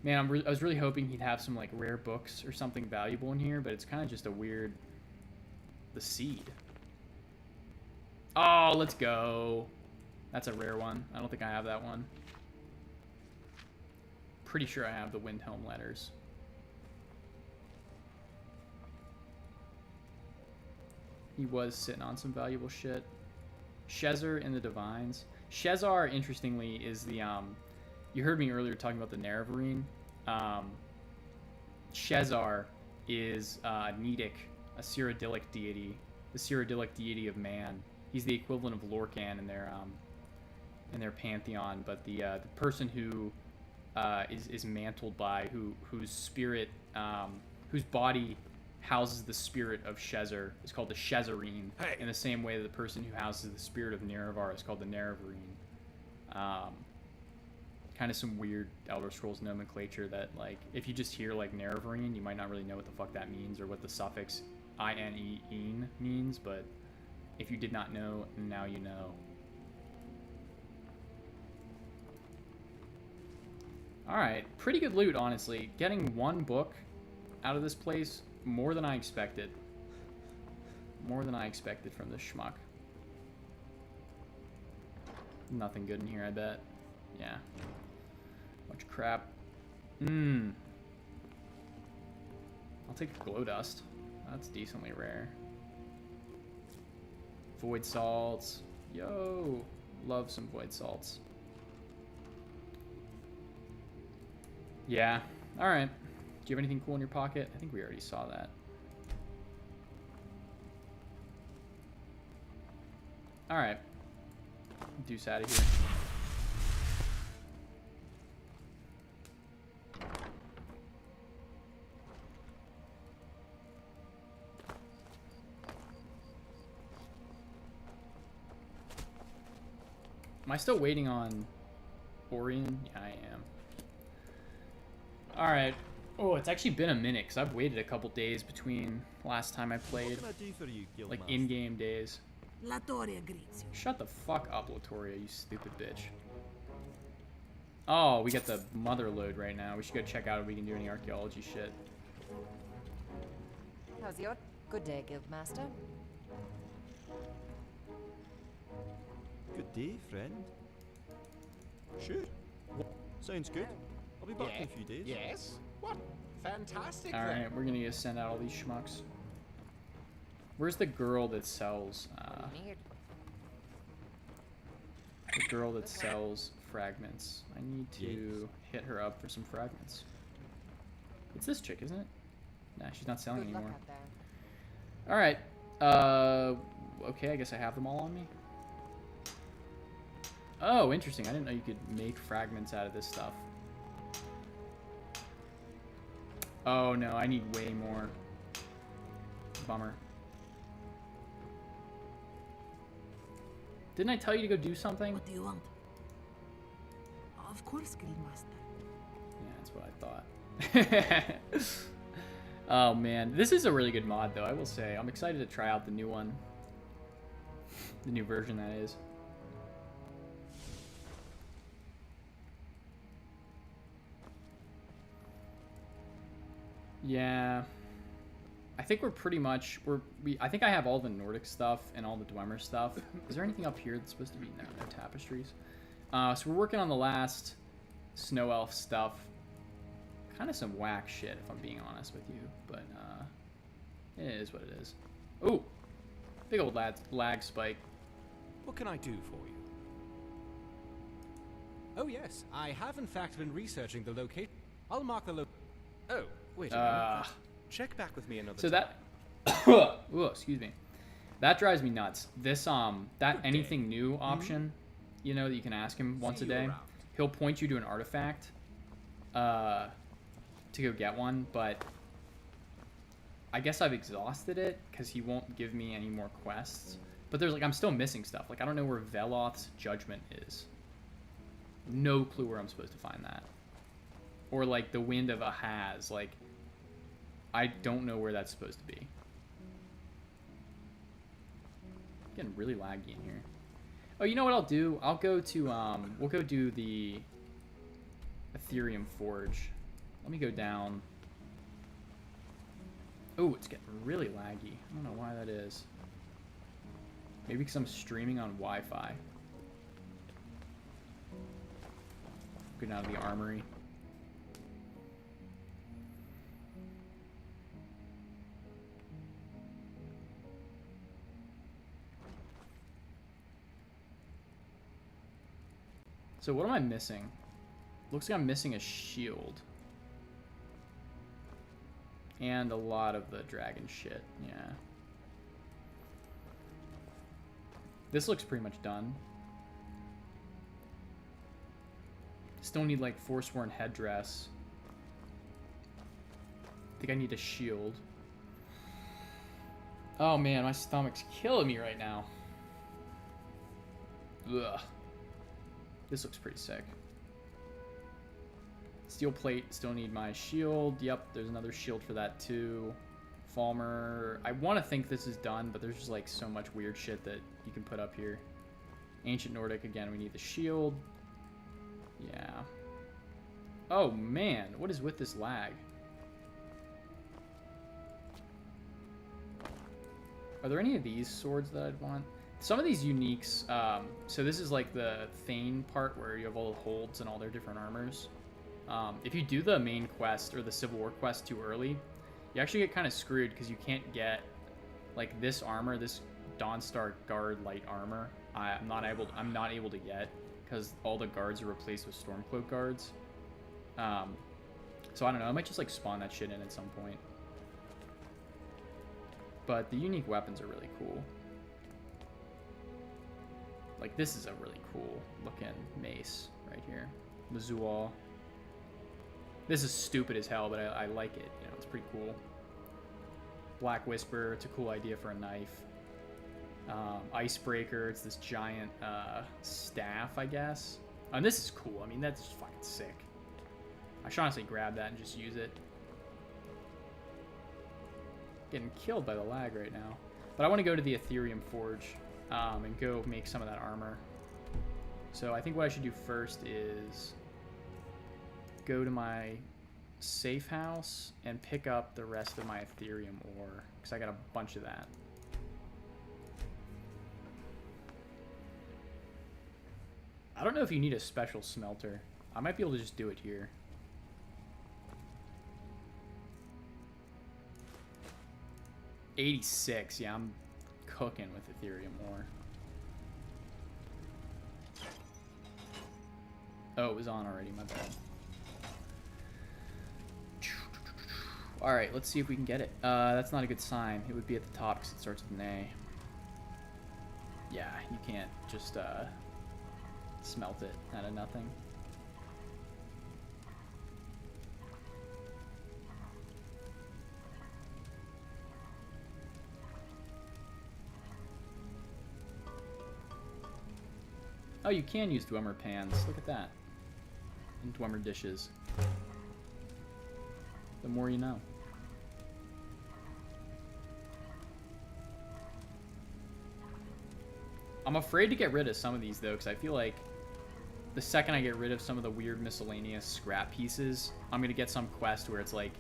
Man, I was really hoping he'd have some, like, rare books or something valuable in here, but it's kind of just a weird... The seed. Oh, let's go. That's a rare one. I don't think I have that one. Pretty sure I have the Windhelm letters. He was sitting on some valuable shit. Shezar in the Divines. Shezar, interestingly, is the, you heard me earlier talking about the Nerevarine. Shezar is Nedic, a Cyrodiilic deity. The Cyrodiilic deity of man. He's the equivalent of Lorcan in their pantheon, but the person who is mantled by, whose spirit, whose body houses the spirit of Shezar is called the Shezarine, in the same way that the person who houses the spirit of Nerevar is called the Nerevarine. Kind of some weird Elder Scrolls nomenclature that, like, if you just hear, like, Nerevarine, you might not really know what the fuck that means or what the suffix "ine" means, but if you did not know, now you know. Alright, pretty good loot, honestly. Getting 1 book out of this place, more than I expected. More than I expected from this schmuck. Nothing good in here, I bet. Yeah. Bunch of crap. I'll take the glow dust. That's decently rare. Void salts. Yo! Love some void salts. Yeah. Alright. Do you have anything cool in your pocket? I think we already saw that. Alright. Deuce out of here. Am I still waiting on Orion? Yeah, I am. Alright. Oh, it's actually been a minute, because I've waited a couple days between last time I played. What can I do for you, like, Guildmaster? in-game days. Latoria greets you. Shut the fuck up, Latoria, you stupid bitch. Oh, we got the mother load right now. We should go check out if we can do any archaeology shit. How's your good day, Guildmaster? Good day, friend. Sure. Sounds good. I'll be back in a few days. Yes? What? Fantastic. Alright, we're gonna send out all these schmucks. Where's the girl that sells, the girl that sells fragments? I need to hit her up for some fragments. It's this chick, isn't it? Nah, she's not selling anymore. Alright. Okay, I guess I have them all on me. Oh, interesting. I didn't know you could make fragments out of this stuff. Oh, no. I need way more. Bummer. Didn't I tell you to go do something? What do you want? Of course, Guildmaster. Yeah, that's what I thought. Oh, man. This is a really good mod, though, I will say. I'm excited to try out the new one. The new version, that is. Yeah, I think we're pretty much I think I have all the Nordic stuff and all the Dwemer stuff. Is there anything up here that's supposed to be no tapestries? So we're working on the last snow elf stuff. Kind of some whack shit, if I'm being honest with you, but it is what it is. Ooh, big old lag spike. What can I do for you? Oh yes, I have in fact been researching the location. I'll mark the Oh. Wait a minute. Check back with me another time. That ooh, excuse me. That drives me nuts. This that anything new option, you know, that you can ask him once a day. He'll point you to an artifact to go get one, but I guess I've exhausted it because he won't give me any more quests. But there's like, I'm still missing stuff. Like, I don't know where Veloth's Judgment is. No clue where I'm supposed to find that. Or like the Wind of Ahaz. Like, I don't know where that's supposed to be. Getting really laggy in here. Oh, you know what I'll do? I'll go to, we'll go do the Ethereum Forge. Let me go down. Oh, it's getting really laggy. I don't know why that is. Maybe because I'm streaming on Wi-Fi. Go down to the armory. So what am I missing? Looks like I'm missing a shield. And a lot of the dragon shit, yeah. This looks pretty much done. Still need like Forsworn headdress. I think I need a shield. Oh man, my stomach's killing me right now. Ugh. This looks pretty sick. Steel plate, still need my shield. Yep, there's another shield for that too. Falmer. I want to think this is done, but there's just like so much weird shit that you can put up here. Ancient Nordic, again, we need the shield. Yeah. Oh man, what is with this lag? Are there any of these swords that I'd want? Some of these uniques, so this is like the Thane part where you have all the holds and all their different armors. If you do the main quest or the Civil War quest too early, you actually get kind of screwed because you can't get like this armor, this Dawnstar Guard light armor. I'm not able to get because all the guards are replaced with Stormcloak guards. So I don't know. I might just like spawn that shit in at some point. But the unique weapons are really cool. Like this is a really cool looking mace right here, Mizual. This is stupid as hell, but I like it. You know, it's pretty cool. Black Whisper, it's a cool idea for a knife. Icebreaker, it's this giant staff, I guess. And this is cool. I mean, that's just fucking sick. I should honestly grab that and just use it. Getting killed by the lag right now. But I want to go to the Ethereum Forge and go make some of that armor. So I think what I should do first is go to my safe house and pick up the rest of my Ethereum ore, because I got a bunch of that. I don't know if you need a special smelter. I might be able to just do it here. $86, yeah, I'm cooking with Ethereum ore. Oh, it was on already, my bad. Alright, let's see if we can get it. That's not a good sign. It would be at the top because it starts with an A. Yeah, you can't just smelt it out of nothing. Oh, you can use Dwemer pans. Look at that. And Dwemer dishes. The more you know. I'm afraid to get rid of some of these though, because I feel like the second I get rid of some of the weird miscellaneous scrap pieces, I'm gonna get some quest where it's like,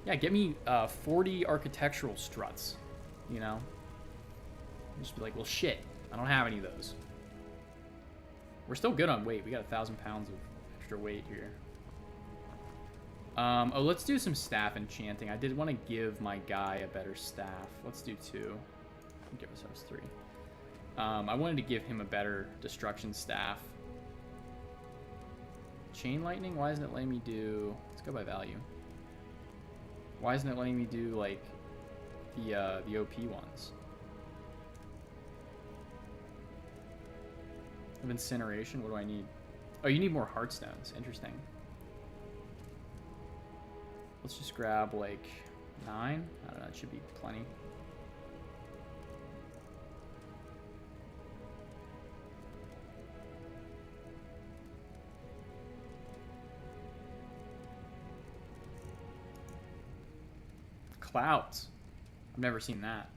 yeah, get me 40 architectural struts, you know? Just be like, well shit, I don't have any of those. We're still good on weight. We got 1,000 pounds of extra weight here. Oh, let's do some staff enchanting. I did want to give my guy a better staff. Let's do 2. Give ourselves 3. I wanted to give him a better destruction staff. Chain lightning? Why isn't it letting me do... Let's go by value. Why isn't it letting me do, like, the OP ones? Of incineration? What do I need? Oh, you need more heartstones. Interesting. Let's just grab, like, 9? I don't know, it should be plenty. Clouds. I've never seen that.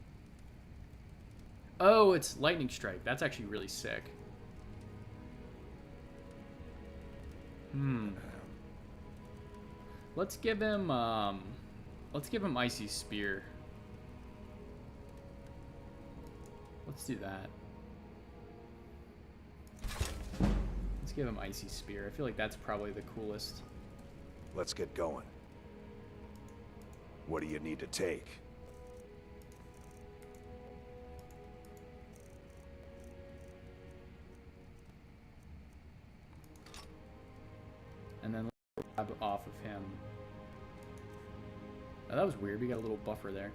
Oh, it's lightning strike. That's actually really sick. Let's give him Icy Spear. Let's do that. Let's give him Icy Spear. I feel like that's probably the coolest. Let's get going. What do you need to take? And then let's grab off of him. Oh, that was weird. We got a little buffer there.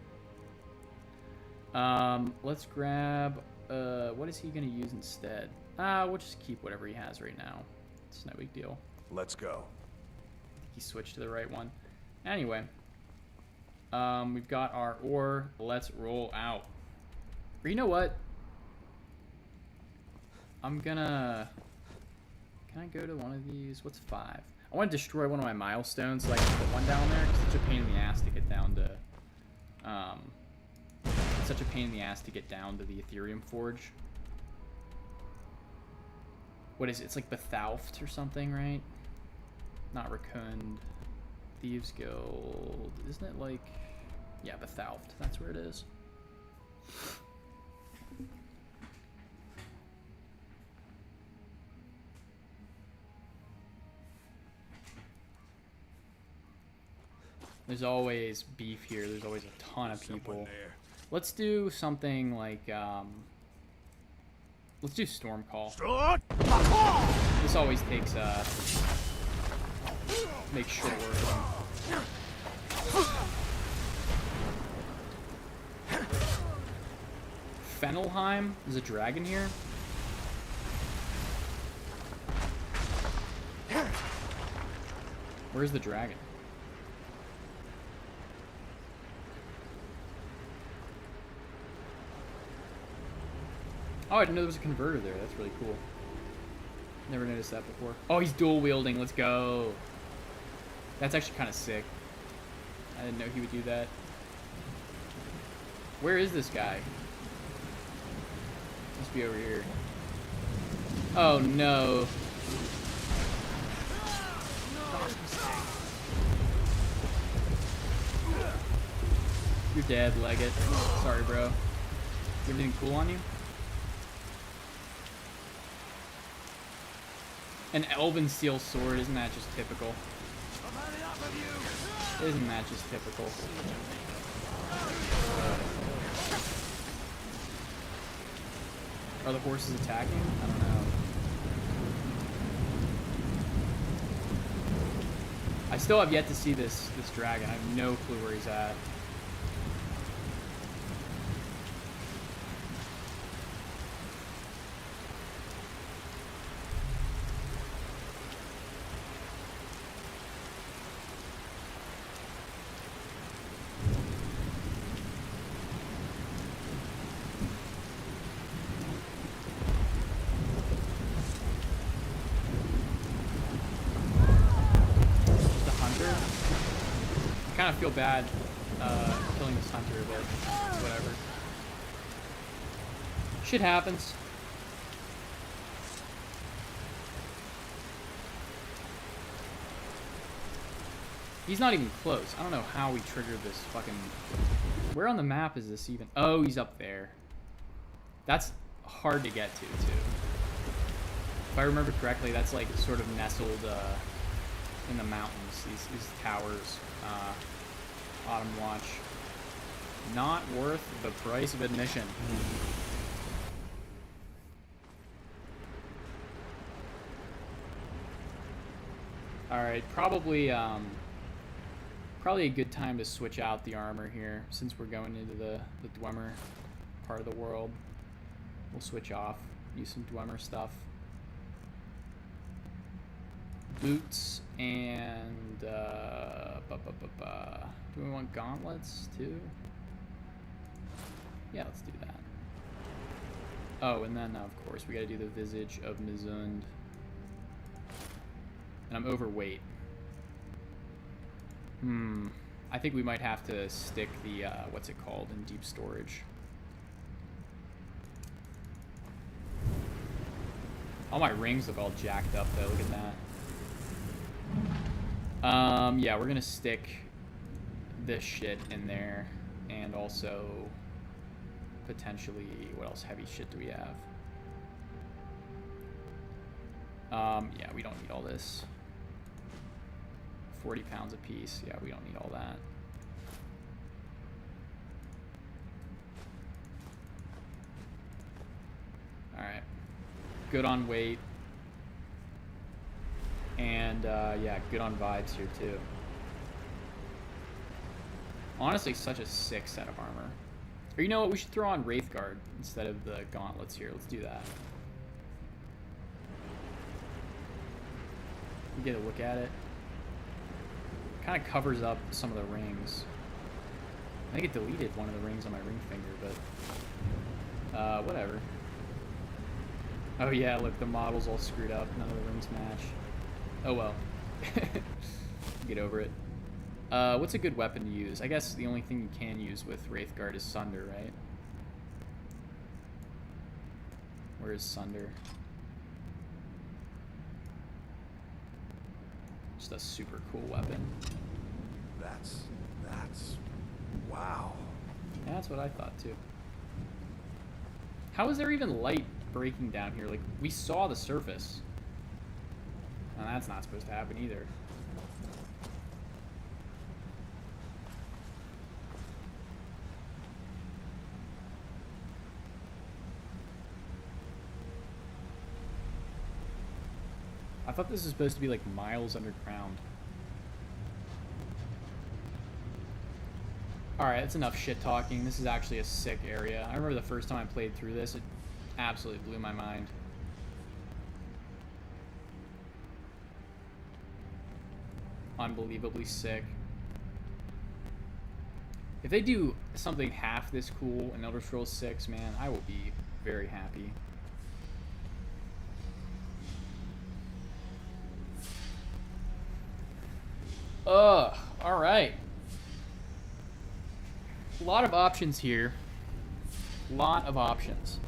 Let's grab... what is he going to use instead? We'll just keep whatever he has right now. It's no big deal. Let's go. He switched to the right one. Anyway. We've got our ore. Let's roll out. Or you know what? I'm gonna... Can I go to one of these? What's 5? I want to destroy one of my milestones so I can put one down there. It's such a pain in the ass to get down to... it's such a pain in the ass to get down to the Ethereum Forge. What is it? It's like Bethalft or something, right? Not Raccoon. Thieves Guild. Isn't it like... Yeah, Bethalft. That's where it is. There's always beef here. There's always a ton of people. Let's do something like... let's do Storm Call. This always takes... Make short work of them. Fenelheim? There's a dragon here? Where's the dragon? Oh, I didn't know there was a converter there. That's really cool. Never noticed that before. Oh, he's dual wielding. Let's go. That's actually kind of sick. I didn't know he would do that. Where is this guy? Must be over here. Oh no. You're dead, Leggett. Sorry, bro. Everything cool on you? An elven steel sword, isn't that just typical? Isn't that just typical? Are the horses attacking? I don't know. I still have yet to see this dragon. I have no clue where he's at. I kind of feel bad killing this hunter, but whatever. Shit happens. He's not even close. I don't know how we triggered this fucking... Where on the map is this even? Oh, he's up there. That's hard to get to, too. If I remember correctly, that's like sort of nestled in the mountains, these towers. Autumn Watch. Not worth the price of admission. Alright, probably a good time to switch out the armor here, since we're going into the Dwemer part of the world. We'll switch off, use some Dwemer stuff. Boots and do we want gauntlets too? Yeah, let's do that. Oh, and then of course we gotta do the Visage of Mizund. And I'm overweight. I think we might have to stick the what's it called in deep storage. All my rings look all jacked up though, look at that. Yeah, we're gonna stick this shit in there, and also potentially, what else heavy shit do we have? Yeah, we don't need all this. 40 pounds a piece, yeah, we don't need all that. Alright. Good on weight. And, yeah, good on vibes here, too. Honestly, such a sick set of armor. Or you know what? We should throw on Wraithguard instead of the gauntlets here. Let's do that. Get a look at it. Kind of covers up some of the rings. I think it deleted one of the rings on my ring finger, but whatever. Oh yeah, look, the model's all screwed up. None of the rings match. Oh well. Get over it. What's a good weapon to use? I guess the only thing you can use with Wraithguard is Sunder, right? Where is Sunder? Just a super cool weapon. That's wow. Yeah, that's what I thought too. How is there even light breaking down here? Like, we saw the surface. And that's not supposed to happen either. I thought this was supposed to be like miles underground. Alright, that's enough shit talking. This is actually a sick area. I remember the first time I played through this, it absolutely blew my mind. Unbelievably sick. If they do something half this cool in Elder Scrolls 6, man, I will be very happy. Alright. A lot of options here. Lot of options.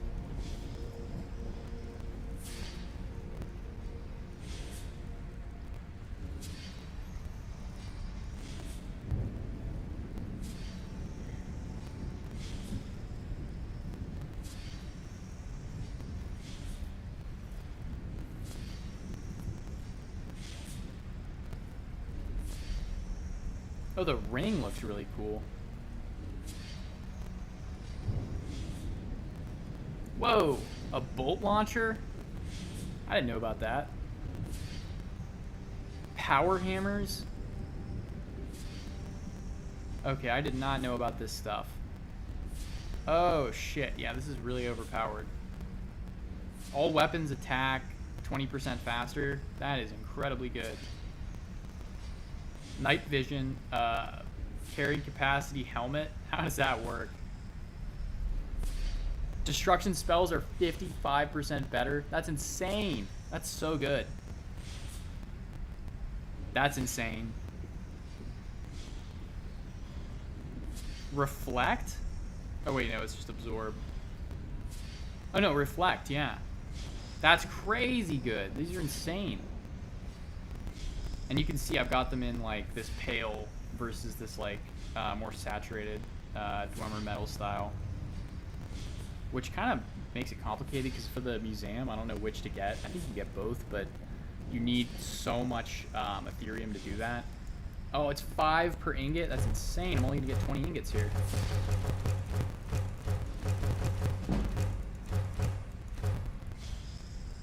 Oh, the ring looks really cool. Whoa, a bolt launcher? I didn't know about that. Power hammers? Okay, I did not know about this stuff. Oh shit, yeah, this is really overpowered. All weapons attack 20% faster. That is incredibly good. Night vision, carry capacity helmet. How does that work? Destruction spells are 55% better. That's insane. That's so good. That's insane. Reflect? Oh wait, no, it's just absorb. Oh no, reflect, yeah. That's crazy good. These are insane. And you can see I've got them in like this pale versus this like more saturated Dwemer metal style. Which kind of makes it complicated because for the museum, I don't know which to get. I think you get both, but you need so much Ethereum to do that. Oh, it's 5 per ingot? That's insane. I'm only going to get 20 ingots here.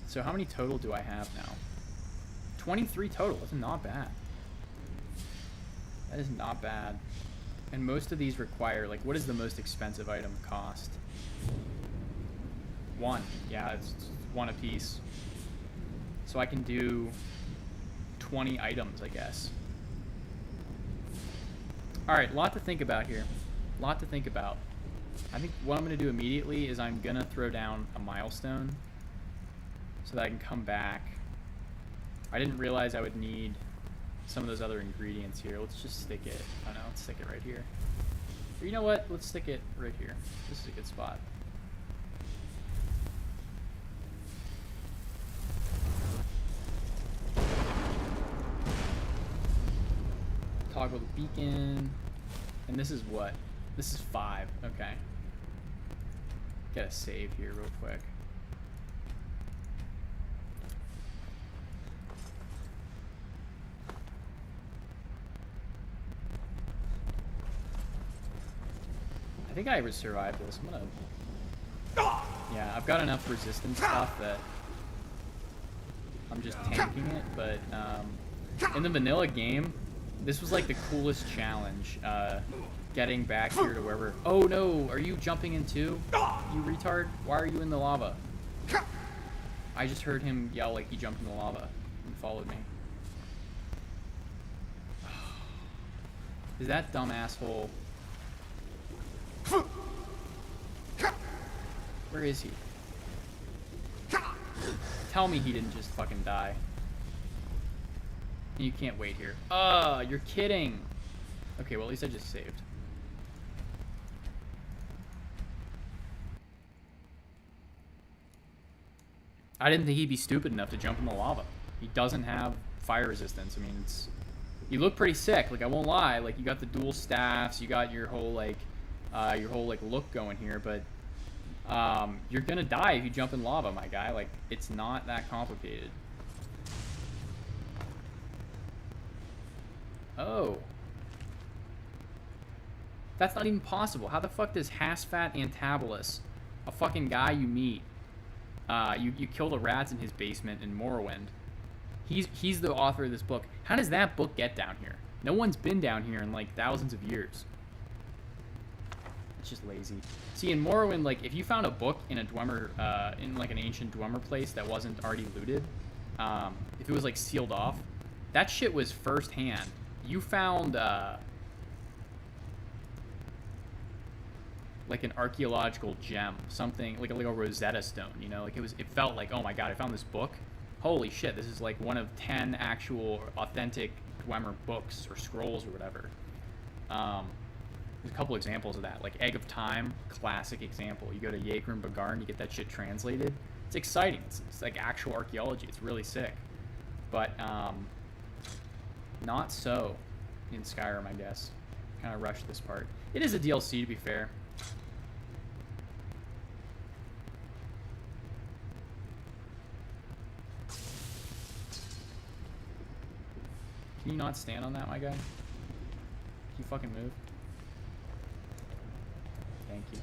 So how many total do I have now? 23 total. That's not bad. That is not bad. And most of these require, like, what is the most expensive item cost? 1. Yeah, it's 1 a piece. So I can do 20 items, I guess. Alright, a lot to think about here. A lot to think about. I think what I'm going to do immediately is I'm going to throw down a milestone so that I can come back. I didn't realize I would need some of those other ingredients here. Let's just stick it. Oh no, let's stick it right here. Or you know what? Let's stick it right here. This is a good spot. Toggle the beacon. And this is what? This is 5. Okay. Gotta save here real quick. I think I would survive this. I'm gonna... Yeah, I've got enough resistance stuff that I'm just tanking it, but in the vanilla game, this was like the coolest challenge. Getting back here to wherever... Oh no, are you jumping in too? You retard? Why are you in the lava? I just heard him yell like he jumped in the lava and followed me. Is that dumb asshole... Where is he? Tell me he didn't just fucking die. You can't wait here. You're kidding. Okay, well at least I just saved. I didn't think he'd be stupid enough to jump in the lava. He doesn't have fire resistance. I mean, it's... You look pretty sick, like I won't lie. Like you got the dual staffs, you got your whole like look going here, but you're gonna die if you jump in lava, my guy. Like it's not that complicated. Oh, that's not even possible. How the fuck does Hasfat Antabolus, a fucking guy you meet, you kill the rats in his basement in Morrowind? He's the author of this book. How does that book get down here? No one's been down here in like thousands of years. It's just lazy. See, in Morrowind, like if you found a book in a Dwemer, in like an ancient Dwemer place that wasn't already looted, if it was like sealed off, that shit was firsthand. You found like an archaeological gem, something like a Rosetta Stone. You know, like it felt like, oh my god, I found this book. Holy shit, this is like one of 10 actual authentic Dwemer books or scrolls or whatever. There's a couple examples of that, like Egg of Time, classic example. You go to Yagran Bagarn, you get that shit translated. It's exciting. It's like actual archaeology. It's really sick. But not so in Skyrim, I guess. Kind of rushed this part. It is a DLC, to be fair. Can you not stand on that, my guy? Can you fucking move? Thank you.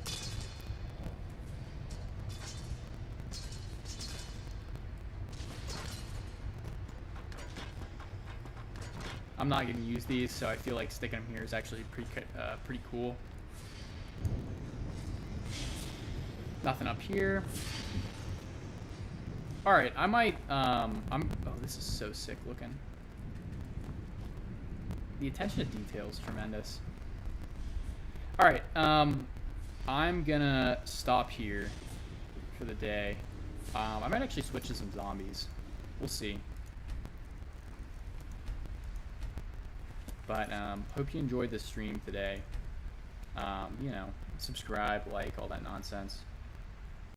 I'm not going to use these, so I feel like sticking them here is actually pretty cool. Nothing up here. All right, I might. Oh, this is so sick looking. The attention to detail is tremendous. All right, I'm gonna stop here for the day. I might actually switch to some zombies. We'll see. But hope you enjoyed this stream today. You know, subscribe, like, all that nonsense.